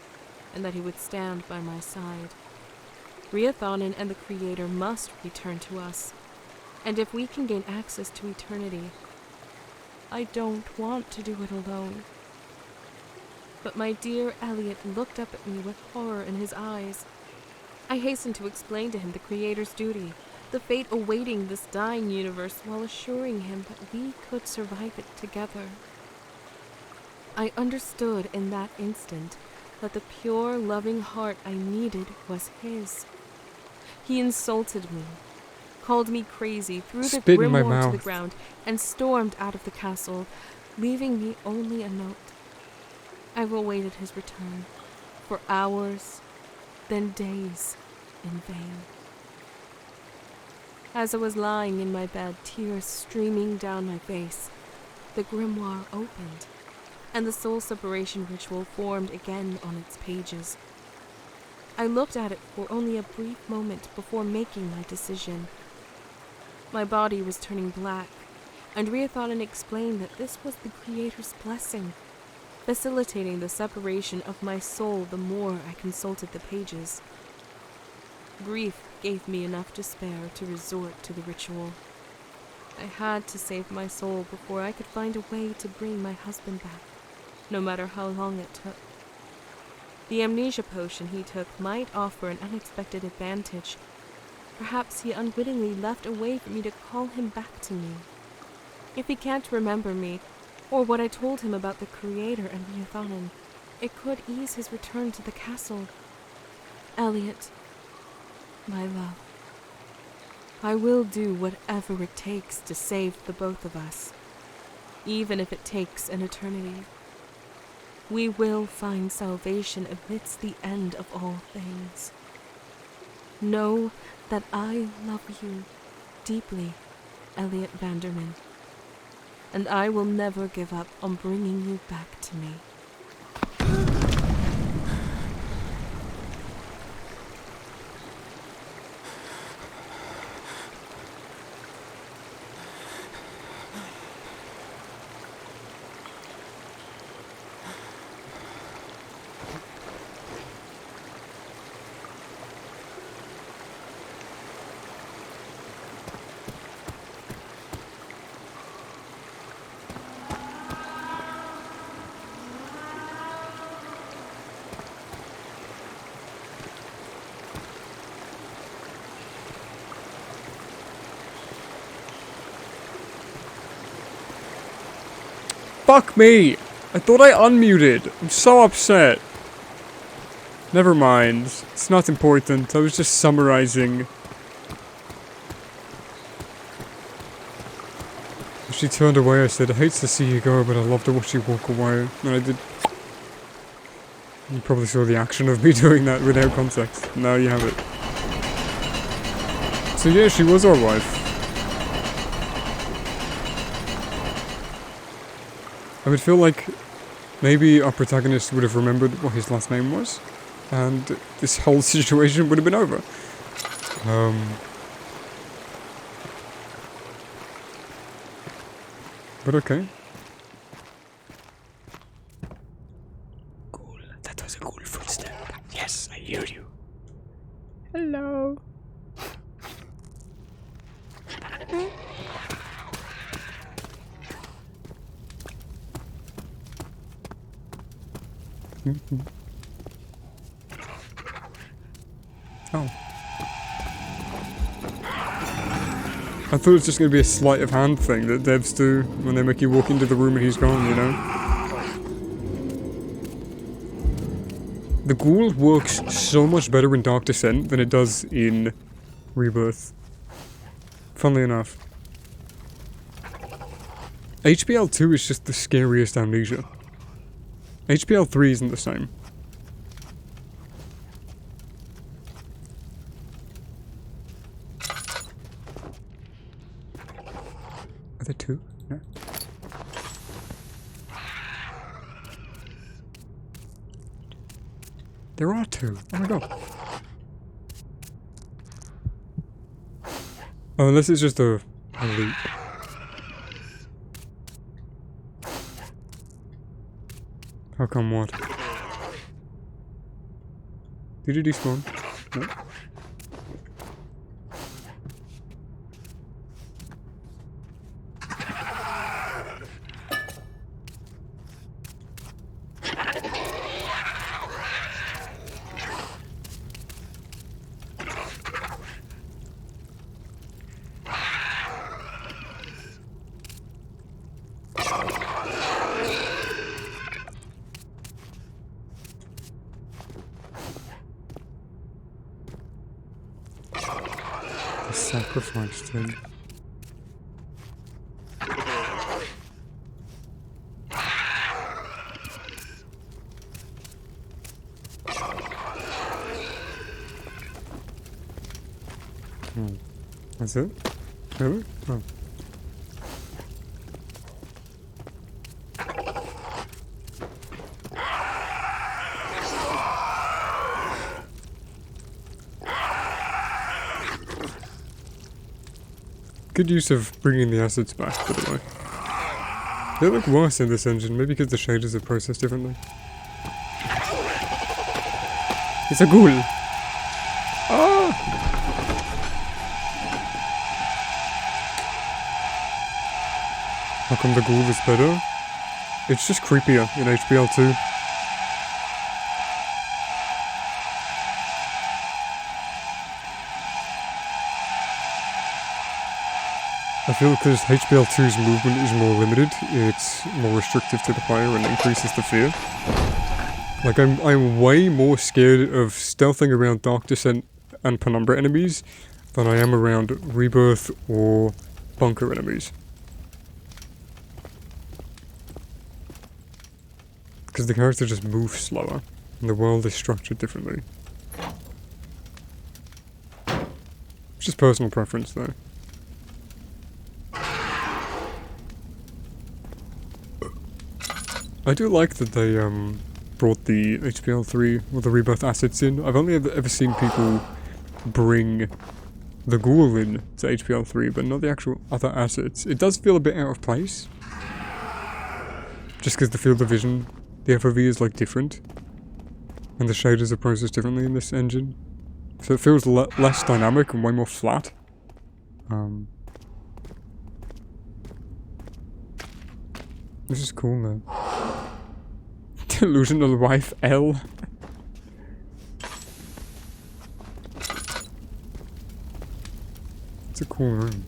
and that he would stand by my side. Riathanan and the Creator must return to us. And if we can gain access to eternity, I don't want to do it alone. But my dear Elliot looked up at me with horror in his eyes. I hastened to explain to him the Creator's duty, the fate awaiting this dying universe, while assuring him that we could survive it together. I understood in that instant that the pure, loving heart I needed was his. He insulted me, called me crazy, threw the Spit in my grimoire to the mouth. ground, and stormed out of the castle, leaving me only a note. I've awaited his return for hours, then days, in vain. As I was lying in my bed, tears streaming down my face, the grimoire opened, and the soul separation ritual formed again on its pages. I looked at it for only a brief moment before making my decision. My body was turning black, and Riathanan explained that this was the Creator's blessing, facilitating the separation of my soul the more I consulted the pages. Grief gave me enough despair to resort to the ritual. I had to save my soul before I could find a way to bring my husband back, no matter how long it took. The amnesia potion he took might offer an unexpected advantage. Perhaps he unwittingly left a way for me to call him back to me. If he can't remember me, or what I told him about the Creator and Riathanan, it could ease his return to the castle. Elliot, my love, I will do whatever it takes to save the both of us, even if it takes an eternity. We will find salvation amidst the end of all things. Know that I love you deeply, Elliot Vanderman, and I will never give up on bringing you back to me. Fuck me! I thought I unmuted. I'm so upset. Never mind. It's not important. I was just summarizing. As she turned away, I said, I hate to see you go, but I love to watch you walk away. And I did. You probably saw the action of me doing that without context. Now you have it. So yeah, she was our wife. I would feel like maybe our protagonist would have remembered what his last name was, and this whole situation would have been over. But okay. Cool. That was a cool footstep. Yes, I hear you. Hello. Oh. I thought it was just going to be a sleight of hand thing that devs do when they make you walk into the room and he's gone, you know? The ghoul works so much better in Dark Descent than it does in Rebirth. Funnily enough. HBL 2 is just the scariest Amnesia. HBL 3 isn't the same. Are there two? No. There are two. Oh my god. Oh, unless it's just a loop. How come what? Did it despawn? No. sacrificed him. That's it? Really? Oh. Good use of bringing the assets back, by the way. They look worse in this engine, maybe because the shaders are processed differently. It's a ghoul! Ah! How come the ghoul is better? It's just creepier in HBL2. I feel because HBL2's movement is more limited, it's more restrictive to the player and increases the fear. Like, I'm way more scared of stealthing around Dark Descent and Penumbra enemies than I am around Rebirth or Bunker enemies. Because the character just moves slower, and the world is structured differently. It's just personal preference, though. I do like that they brought the HBL3 or the Rebirth assets in. I've only ever seen people bring the ghoul in to HBL3, but not the actual other assets. It does feel a bit out of place. Just because the field of vision, the FOV is like different. And the shaders are processed differently in this engine. So it feels less dynamic and way more flat. This is cool though. Delusional wife L. It's a cool room.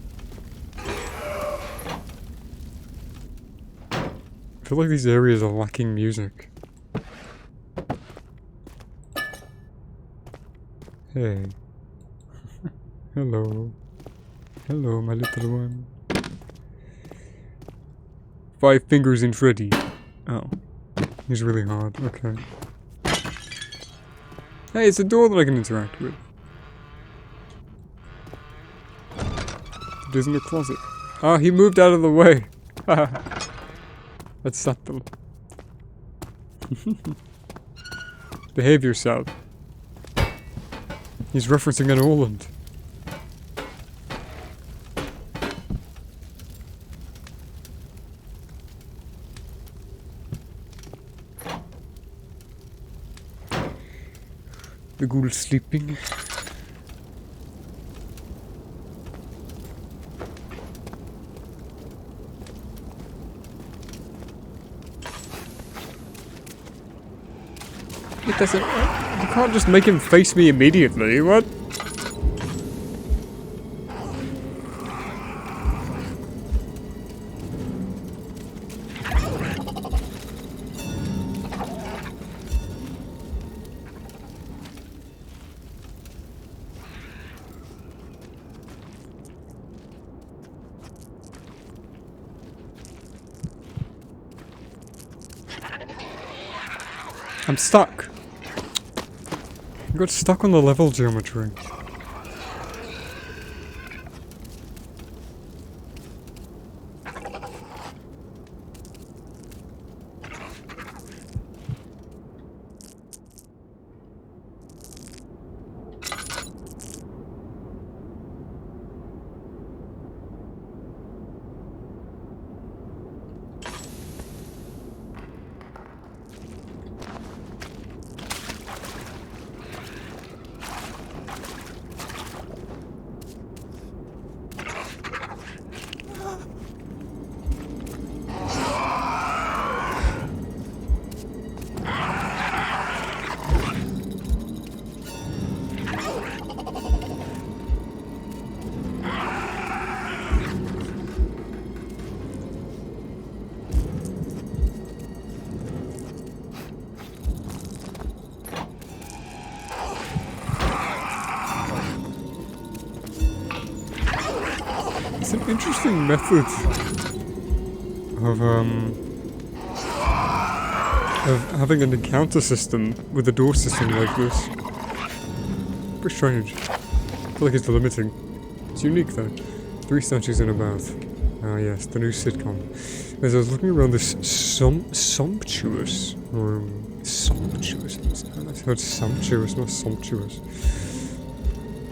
I feel like these areas are lacking music. Hey. Hello. Hello, my little one. 5 fingers in Freddy. Oh. He's really hard. Okay. Hey, it's a door that I can interact with. It is in the closet. Oh, he moved out of the way. That's subtle. Behave yourself. He's referencing an Orland. The ghoul sleeping. It doesn't. You can't just make him face me immediately. What? I'm stuck. I got stuck on the level geometry. interesting method of having an encounter system with a door system like this. Pretty strange. I feel like it's limiting. It's unique though. 3 statues in a bath. Ah yes, the new sitcom. As I was looking around this sumptuous room. Sumptuous? I heard sumptuous, not sumptuous.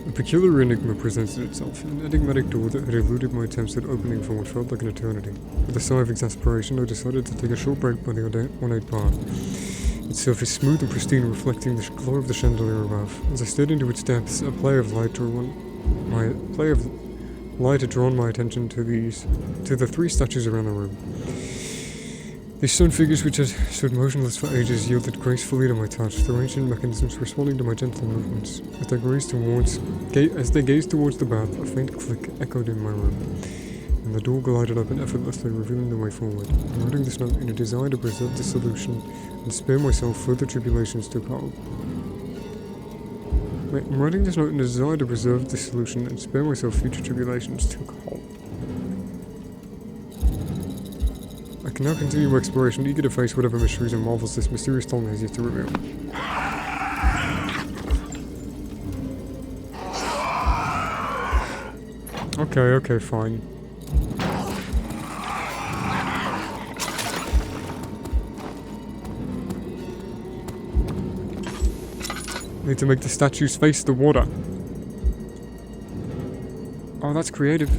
A peculiar enigma presented itself, an enigmatic door that had eluded my attempts at opening for what felt like an eternity. With a sigh of exasperation, I decided to take a short break by the ornate bar. Its surface smooth and pristine, reflecting the glow of the chandelier above. As I stared into its depths, a play of light had drawn my attention to the 3 statues around the room. These stone figures, which had stood motionless for ages, yielded gracefully to my touch, their ancient mechanisms responding to my gentle movements. As they gazed towards the bath, a faint click echoed in my room, and the door glided open effortlessly, revealing the way forward. I'm writing this note in a desire to preserve the solution and spare myself further tribulations to come. I'm writing this note in a desire to preserve the solution and spare myself future tribulations to come. I can now continue my exploration, eager to face whatever mysteries and marvels this mysterious tunnel has yet to reveal. Okay, fine. Need to make the statues face the water. Oh, that's creative.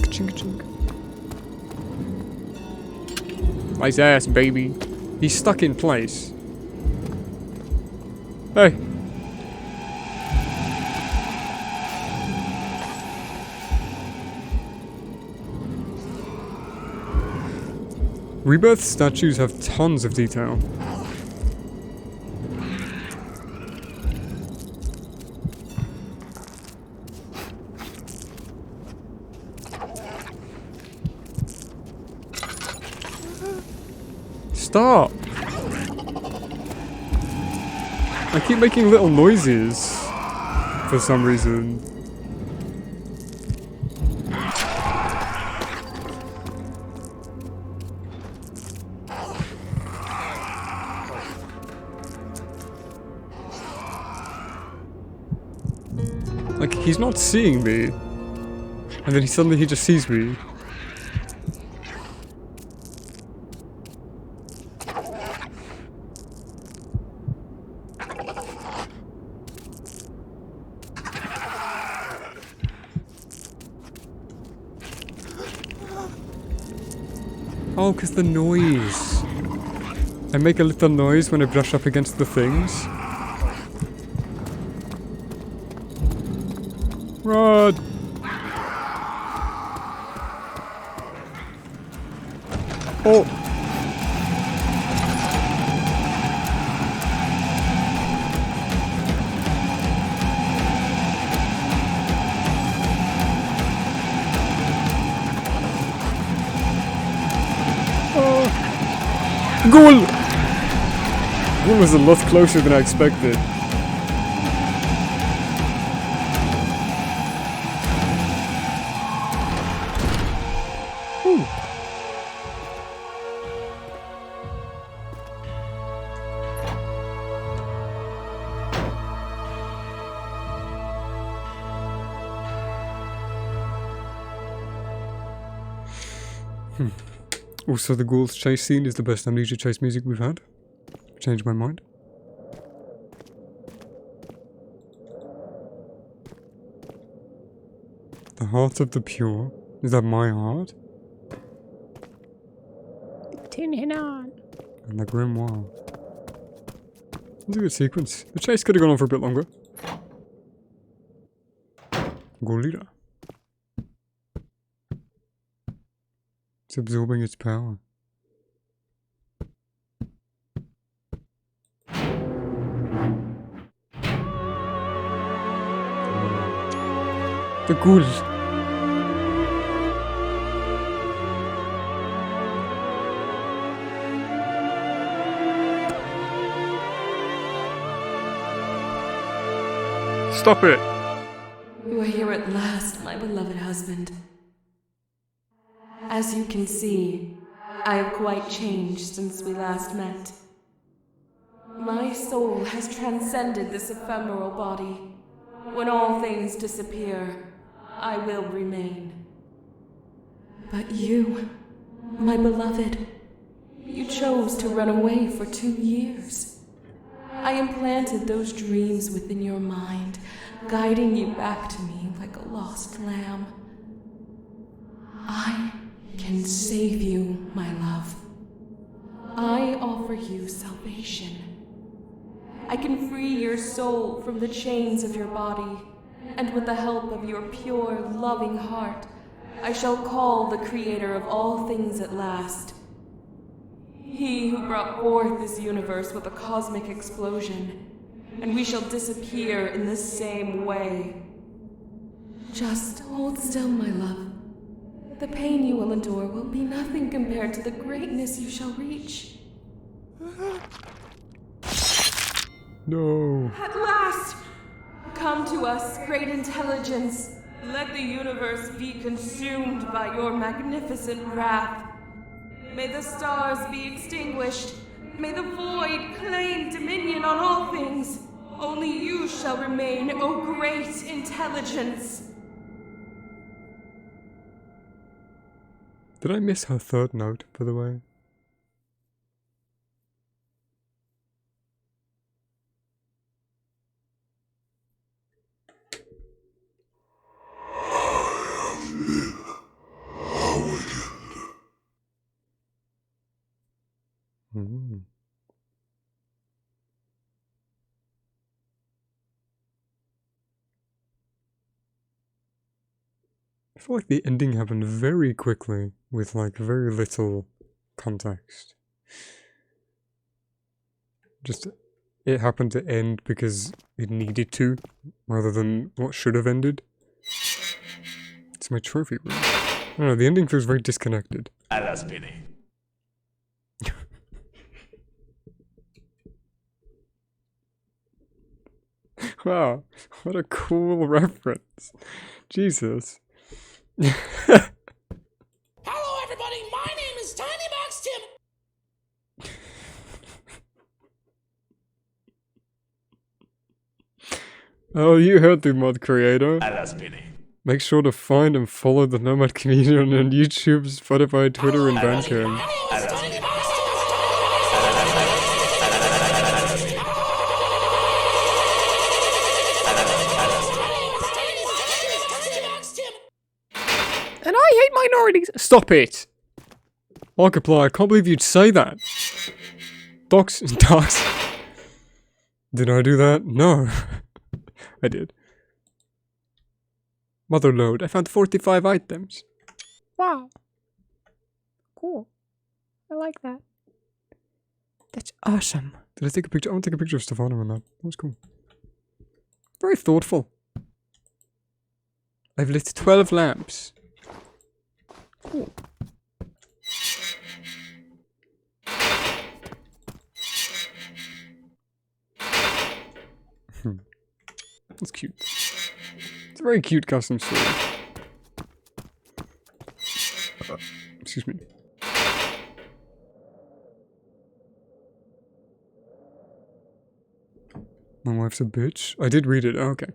Ka-ching. Nice ass, baby. He's stuck in place. Hey. Rebirth statues have tons of detail. Stop! I keep making little noises for some reason. Like, he's not seeing me. And then suddenly he just sees me. Oh, because the noise. I make a little noise when I brush up against the things. Run! Oh! Ghoul! Ghoul was a lot closer than I expected. Ooh. Also, the Ghoul's chase scene is the best Amnesia chase music we've had. Changed my mind. The heart of the pure. Is that my heart? Tin it on. And the Grimoire. That's a good sequence. The chase could have gone on for a bit longer. Ghoul leader. It's absorbing its power. The ghoul. Stop it! You are here here at last, my beloved husband. As you can see, I have quite changed since we last met. My soul has transcended this ephemeral body. When all things disappear, I will remain. But you, my beloved, you chose to run away for 2 years. I implanted those dreams within your mind, guiding you back to me like a lost lamb. I can save you, my love. I offer you salvation. I can free your soul from the chains of your body, and with the help of your pure, loving heart, I shall call the creator of all things at last. He who brought forth this universe with a cosmic explosion, and we shall disappear in the same way. Just hold still, my love. The pain you will endure will be nothing compared to the greatness you shall reach. No. At last! Come to us, great intelligence. Let the universe be consumed by your magnificent wrath. May the stars be extinguished. May the void claim dominion on all things. Only you shall remain, O great intelligence. Did I miss her third note, by the way? Mm. I feel like the ending happened very quickly, with like very little context. Just, it happened to end because it needed to, rather than what should have ended. It's my trophy room. I don't know, the ending feels very disconnected. Alas, pity. Wow, what a cool reference. Jesus. Hello, everybody. My name is Tiny Box Tim. Oh, you heard the mod creator. Alas, pity. Make sure to find and follow the Nomad Comedian on YouTube, Spotify, Twitter, and Bandcamp. My name is Tiny Box Tim. And I hate minorities. Stop it. Markiplier, I can't believe you'd say that. Docs. Did I do that? No. I did. Motherload, I found 45 items. Wow. Cool. I like that. That's awesome. Did I take a picture? I want to take a picture of Stefano on that. That was cool. Very thoughtful. I've lit 12 lamps. Cool. That's cute. It's a very cute custom story. Excuse me. My wife's a bitch. I did read it. Oh, okay.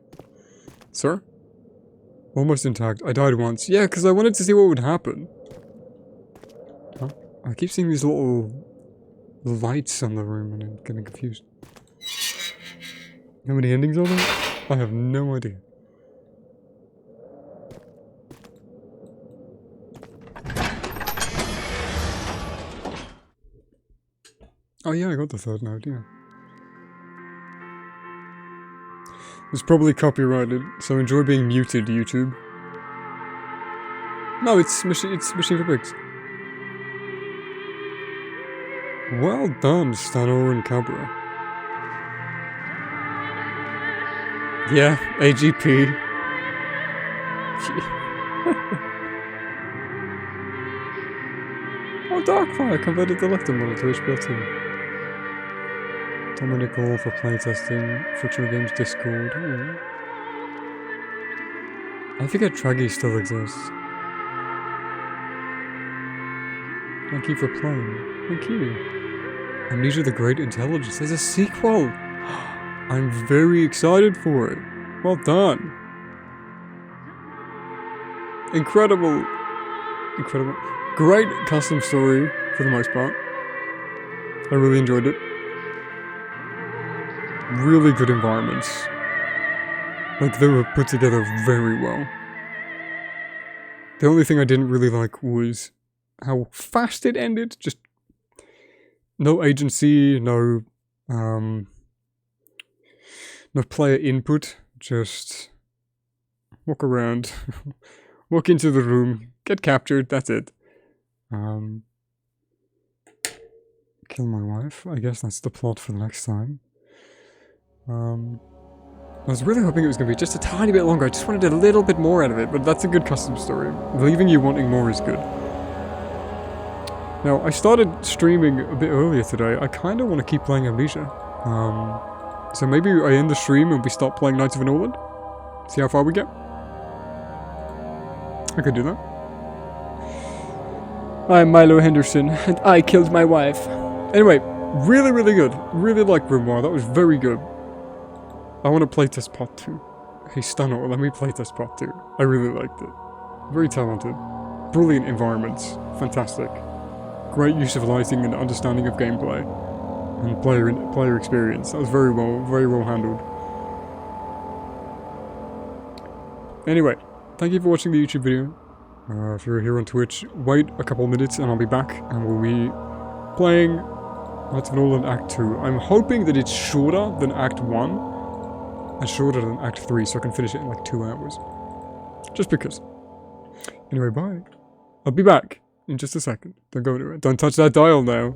Sir? Almost intact. I died once. Yeah, because I wanted to see what would happen. Huh? I keep seeing these little lights on the room and I'm getting confused. How many endings are there? I have no idea. Oh yeah, I got the third note, yeah. It's probably copyrighted, so enjoy being muted, YouTube. No, it's Machine for Pigs. Well done, Stanor and Cabra. Yeah, AGP. Oh, Darkfire converted the Lecter model to HBL2. Dominic Hall for playtesting, Frictional Games Discord. Oh. I forget Traggy still exists. Thank you for playing. Thank you. Amnesia the Great Intelligence. There's a sequel! I'm very excited for it. Well done. Incredible. Incredible. Great custom story for the most part. I really enjoyed it. Really good environments. Like, they were put together very well. The only thing I didn't really like was how fast it ended. Just no agency, no player input. Just walk around, walk into the room, get captured, that's it. Kill my wife. I guess that's the plot for the next time. I was really hoping it was going to be just a tiny bit longer. I just wanted a little bit more out of it, but that's a good custom story. Leaving you wanting more is good. Now, I started streaming a bit earlier today. I kind of want to keep playing Amnesia. So maybe I end the stream and we start playing Knights of the Northland. See how far we get. I could do that. I'm Milo Henderson, and I killed my wife. Anyway, really, really good. Really like Grimoire. That was very good. I want to playtest part 2. Hey Stunner, let me playtest part 2. I really liked it. Very talented. Brilliant environments. Fantastic. Great use of lighting and understanding of gameplay. And player experience. That was very well handled. Anyway, thank you for watching the YouTube video. If you're here on Twitch, wait a couple minutes and I'll be back and we'll be playing Knights of the Northland Act 2. I'm hoping that it's shorter than Act 1 and shorter than Act 3 so I can finish it in like 2 hours. Just because. Anyway, bye. I'll be back in just a second. Don't go anywhere. Don't touch that dial now.